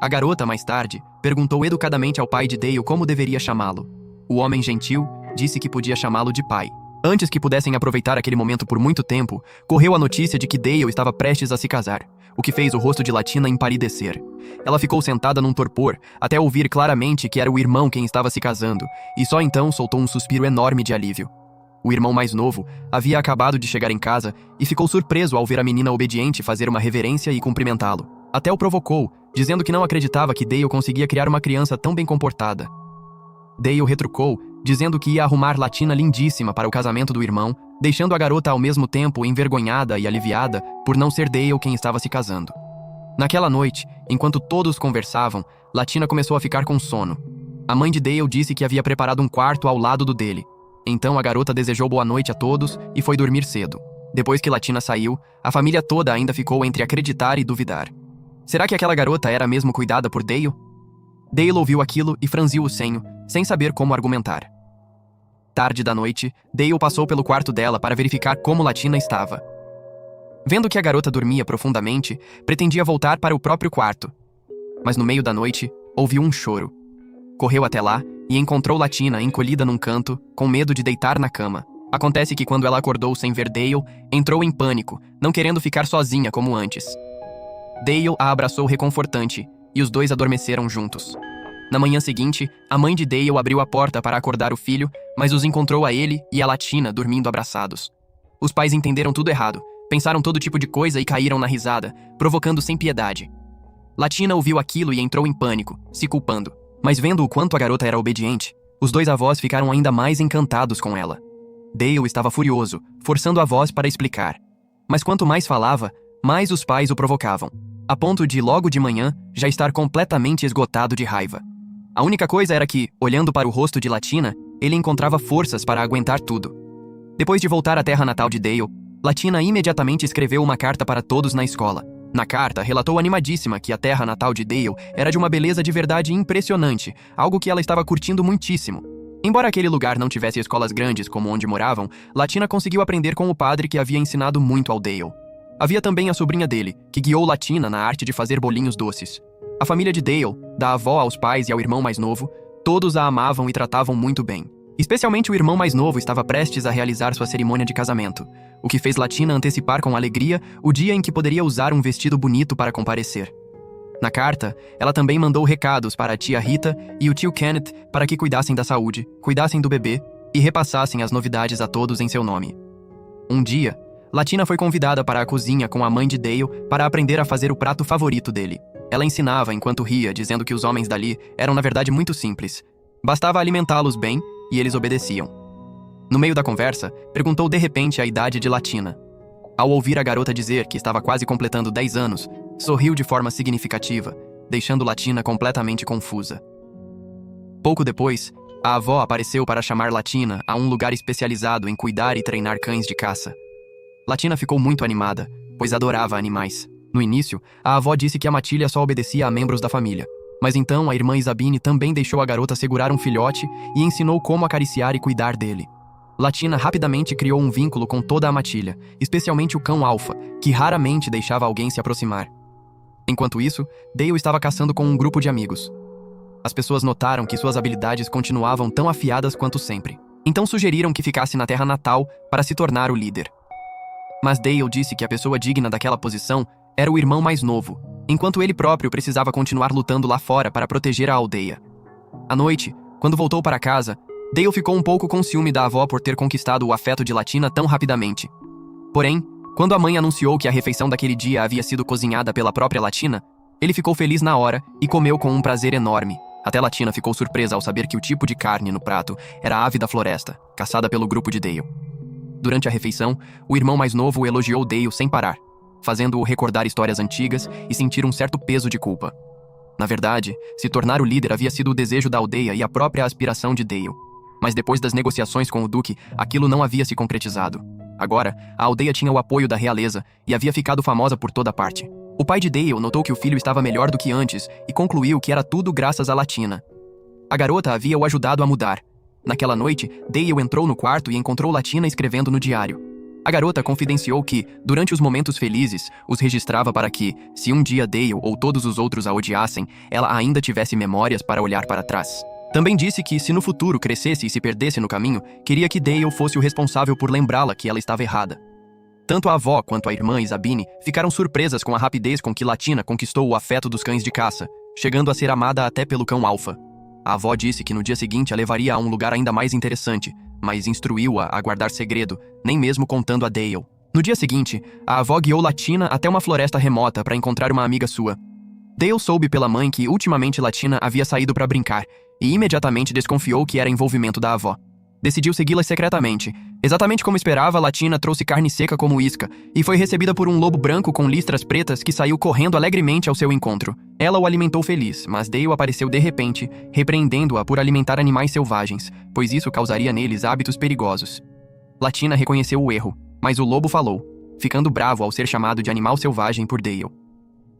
A garota, mais tarde, perguntou educadamente ao pai de Dale como deveria chamá-lo. O homem gentil disse que podia chamá-lo de pai. Antes que pudessem aproveitar aquele momento por muito tempo, correu a notícia de que Dale estava prestes a se casar, o que fez o rosto de Latina empalidecer. Ela ficou sentada num torpor, até ouvir claramente que era o irmão quem estava se casando, e só então soltou um suspiro enorme de alívio. O irmão mais novo havia acabado de chegar em casa e ficou surpreso ao ver a menina obediente fazer uma reverência e cumprimentá-lo. Até o provocou, dizendo que não acreditava que Dale conseguia criar uma criança tão bem comportada. Dale retrucou, dizendo que ia arrumar Latina lindíssima para o casamento do irmão, deixando a garota ao mesmo tempo envergonhada e aliviada por não ser Dale quem estava se casando. Naquela noite, enquanto todos conversavam, Latina começou a ficar com sono. A mãe de Dale disse que havia preparado um quarto ao lado do dele. Então a garota desejou boa noite a todos e foi dormir cedo. Depois que Latina saiu, a família toda ainda ficou entre acreditar e duvidar. Será que aquela garota era mesmo cuidada por Dale? Dale ouviu aquilo e franziu o senho, sem saber como argumentar. Tarde da noite, Dale passou pelo quarto dela para verificar como Latina estava. Vendo que a garota dormia profundamente, pretendia voltar para o próprio quarto. Mas no meio da noite, ouviu um choro. Correu até lá e encontrou Latina encolhida num canto, com medo de deitar na cama. Acontece que quando ela acordou sem ver Dale, entrou em pânico, não querendo ficar sozinha como antes. Dale a abraçou reconfortante e os dois adormeceram juntos. Na manhã seguinte, a mãe de Dale abriu a porta para acordar o filho, mas os encontrou a ele e a Latina dormindo abraçados. Os pais entenderam tudo errado, pensaram todo tipo de coisa e caíram na risada, provocando sem piedade. Latina ouviu aquilo e entrou em pânico, se culpando. Mas vendo o quanto a garota era obediente, os dois avós ficaram ainda mais encantados com ela. Dale estava furioso, forçando a voz para explicar. Mas quanto mais falava, mais os pais o provocavam, a ponto de, logo de manhã, já estar completamente esgotado de raiva. A única coisa era que, olhando para o rosto de Latina, ele encontrava forças para aguentar tudo. Depois de voltar à terra natal de Dale, Latina imediatamente escreveu uma carta para todos na escola. Na carta, relatou animadíssima que a terra natal de Dale era de uma beleza de verdade impressionante, algo que ela estava curtindo muitíssimo. Embora aquele lugar não tivesse escolas grandes como onde moravam, Latina conseguiu aprender com o padre que havia ensinado muito ao Dale. Havia também a sobrinha dele, que guiou Latina na arte de fazer bolinhos doces. A família de Dale, da avó aos pais e ao irmão mais novo, todos a amavam e tratavam muito bem. Especialmente o irmão mais novo estava prestes a realizar sua cerimônia de casamento, o que fez Latina antecipar com alegria o dia em que poderia usar um vestido bonito para comparecer. Na carta, ela também mandou recados para a tia Rita e o tio Kenneth para que cuidassem da saúde, cuidassem do bebê e repassassem as novidades a todos em seu nome. Um dia, Latina foi convidada para a cozinha com a mãe de Dale para aprender a fazer o prato favorito dele. Ela ensinava enquanto ria, dizendo que os homens dali eram na verdade muito simples. Bastava alimentá-los bem e eles obedeciam. No meio da conversa, perguntou de repente a idade de Latina. Ao ouvir a garota dizer que estava quase completando 10 anos, sorriu de forma significativa, deixando Latina completamente confusa. Pouco depois, a avó apareceu para chamar Latina a um lugar especializado em cuidar e treinar cães de caça. Latina ficou muito animada, pois adorava animais. No início, a avó disse que a matilha só obedecia a membros da família. Mas então a irmã Isabine também deixou a garota segurar um filhote e ensinou como acariciar e cuidar dele. Latina rapidamente criou um vínculo com toda a matilha, especialmente o cão Alfa, que raramente deixava alguém se aproximar. Enquanto isso, Dale estava caçando com um grupo de amigos. As pessoas notaram que suas habilidades continuavam tão afiadas quanto sempre. Então sugeriram que ficasse na terra natal para se tornar o líder. Mas Dale disse que a pessoa digna daquela posição era o irmão mais novo, enquanto ele próprio precisava continuar lutando lá fora para proteger a aldeia. À noite, quando voltou para casa, Dale ficou um pouco com ciúme da avó por ter conquistado o afeto de Latina tão rapidamente. Porém, quando a mãe anunciou que a refeição daquele dia havia sido cozinhada pela própria Latina, ele ficou feliz na hora e comeu com um prazer enorme. Até Latina ficou surpresa ao saber que o tipo de carne no prato era a ave da floresta, caçada pelo grupo de Dale. Durante a refeição, o irmão mais novo elogiou Dale sem parar, fazendo-o recordar histórias antigas e sentir um certo peso de culpa. Na verdade, se tornar o líder havia sido o desejo da aldeia e a própria aspiração de Dale. Mas depois das negociações com o duque, aquilo não havia se concretizado. Agora, a aldeia tinha o apoio da realeza e havia ficado famosa por toda parte. O pai de Dale notou que o filho estava melhor do que antes e concluiu que era tudo graças a Latina. A garota havia o ajudado a mudar. Naquela noite, Dale entrou no quarto e encontrou Latina escrevendo no diário. A garota confidenciou que, durante os momentos felizes, os registrava para que, se um dia Dale ou todos os outros a odiassem, ela ainda tivesse memórias para olhar para trás. Também disse que, se no futuro crescesse e se perdesse no caminho, queria que Dale fosse o responsável por lembrá-la que ela estava errada. Tanto a avó quanto a irmã Isabine ficaram surpresas com a rapidez com que Latina conquistou o afeto dos cães de caça, chegando a ser amada até pelo cão Alfa. A avó disse que no dia seguinte a levaria a um lugar ainda mais interessante, mas instruiu-a a guardar segredo, nem mesmo contando a Dale. No dia seguinte, a avó guiou Latina até uma floresta remota para encontrar uma amiga sua. Dale soube pela mãe que ultimamente Latina havia saído para brincar, e imediatamente desconfiou que era envolvimento da avó. decidiu segui-las secretamente. Exatamente como esperava, Latina trouxe carne seca como isca e foi recebida por um lobo branco com listras pretas que saiu correndo alegremente ao seu encontro. Ela o alimentou feliz, mas Dale apareceu de repente, repreendendo-a por alimentar animais selvagens, pois isso causaria neles hábitos perigosos. Latina reconheceu o erro, mas o lobo falou, ficando bravo ao ser chamado de animal selvagem por Dale.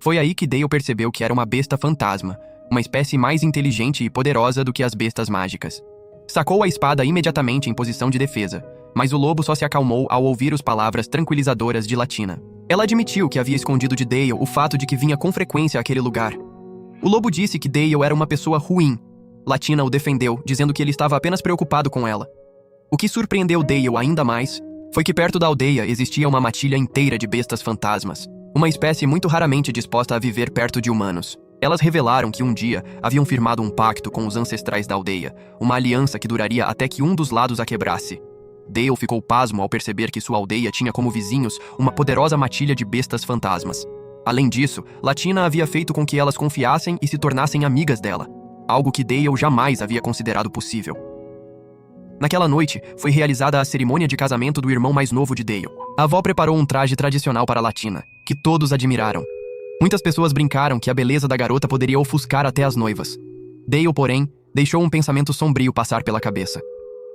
Foi aí que Dale percebeu que era uma besta fantasma, uma espécie mais inteligente e poderosa do que as bestas mágicas. Sacou a espada imediatamente em posição de defesa, mas o lobo só se acalmou ao ouvir as palavras tranquilizadoras de Latina. Ela admitiu que havia escondido de Dale o fato de que vinha com frequência àquele lugar. O lobo disse que Dale era uma pessoa ruim. Latina o defendeu, dizendo que ele estava apenas preocupado com ela. O que surpreendeu Dale ainda mais foi que perto da aldeia existia uma matilha inteira de bestas fantasmas, uma espécie muito raramente disposta a viver perto de humanos. Elas revelaram que um dia haviam firmado um pacto com os ancestrais da aldeia, uma aliança que duraria até que um dos lados a quebrasse. Dale ficou pasmo ao perceber que sua aldeia tinha como vizinhos uma poderosa matilha de bestas fantasmas. Além disso, Latina havia feito com que elas confiassem e se tornassem amigas dela, algo que Dale jamais havia considerado possível. Naquela noite, foi realizada a cerimônia de casamento do irmão mais novo de Dale. A avó preparou um traje tradicional para Latina, que todos admiraram. Muitas pessoas brincaram que a beleza da garota poderia ofuscar até as noivas. Dale, porém, deixou um pensamento sombrio passar pela cabeça.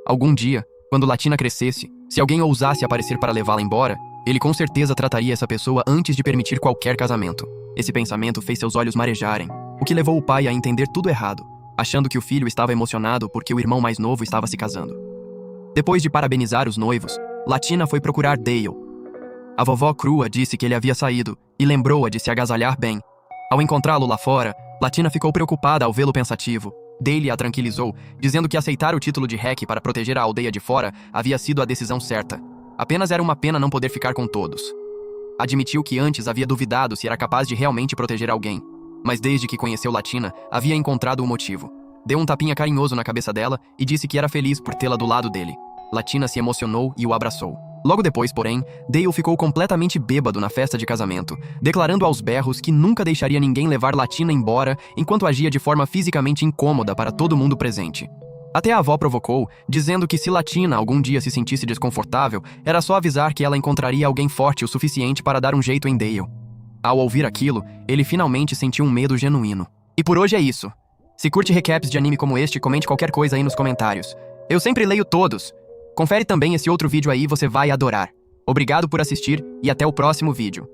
Algum dia, quando Latina crescesse, se alguém ousasse aparecer para levá-la embora, ele com certeza trataria essa pessoa antes de permitir qualquer casamento. Esse pensamento fez seus olhos marejarem, o que levou o pai a entender tudo errado, achando que o filho estava emocionado porque o irmão mais novo estava se casando. Depois de parabenizar os noivos, Latina foi procurar Dale. A vovó Crua disse que ele havia saído e lembrou-a de se agasalhar bem. Ao encontrá-lo lá fora, Latina ficou preocupada ao vê-lo pensativo. Dale a tranquilizou, dizendo que aceitar o título de Rec para proteger a aldeia de fora havia sido a decisão certa. Apenas era uma pena não poder ficar com todos. Admitiu que antes havia duvidado se era capaz de realmente proteger alguém, mas desde que conheceu Latina, havia encontrado o motivo. Deu um tapinha carinhoso na cabeça dela e disse que era feliz por tê-la do lado dele. Latina se emocionou e o abraçou. Logo depois, porém, Dale ficou completamente bêbado na festa de casamento, declarando aos berros que nunca deixaria ninguém levar Latina embora enquanto agia de forma fisicamente incômoda para todo mundo presente. Até a avó provocou, dizendo que se Latina algum dia se sentisse desconfortável, era só avisar que ela encontraria alguém forte o suficiente para dar um jeito em Dale. Ao ouvir aquilo, ele finalmente sentiu um medo genuíno. E por hoje é isso. Se curte recaps de anime como este, comente qualquer coisa aí nos comentários. Eu sempre leio todos. Confere também esse outro vídeo aí, você vai adorar. Obrigado por assistir e até o próximo vídeo.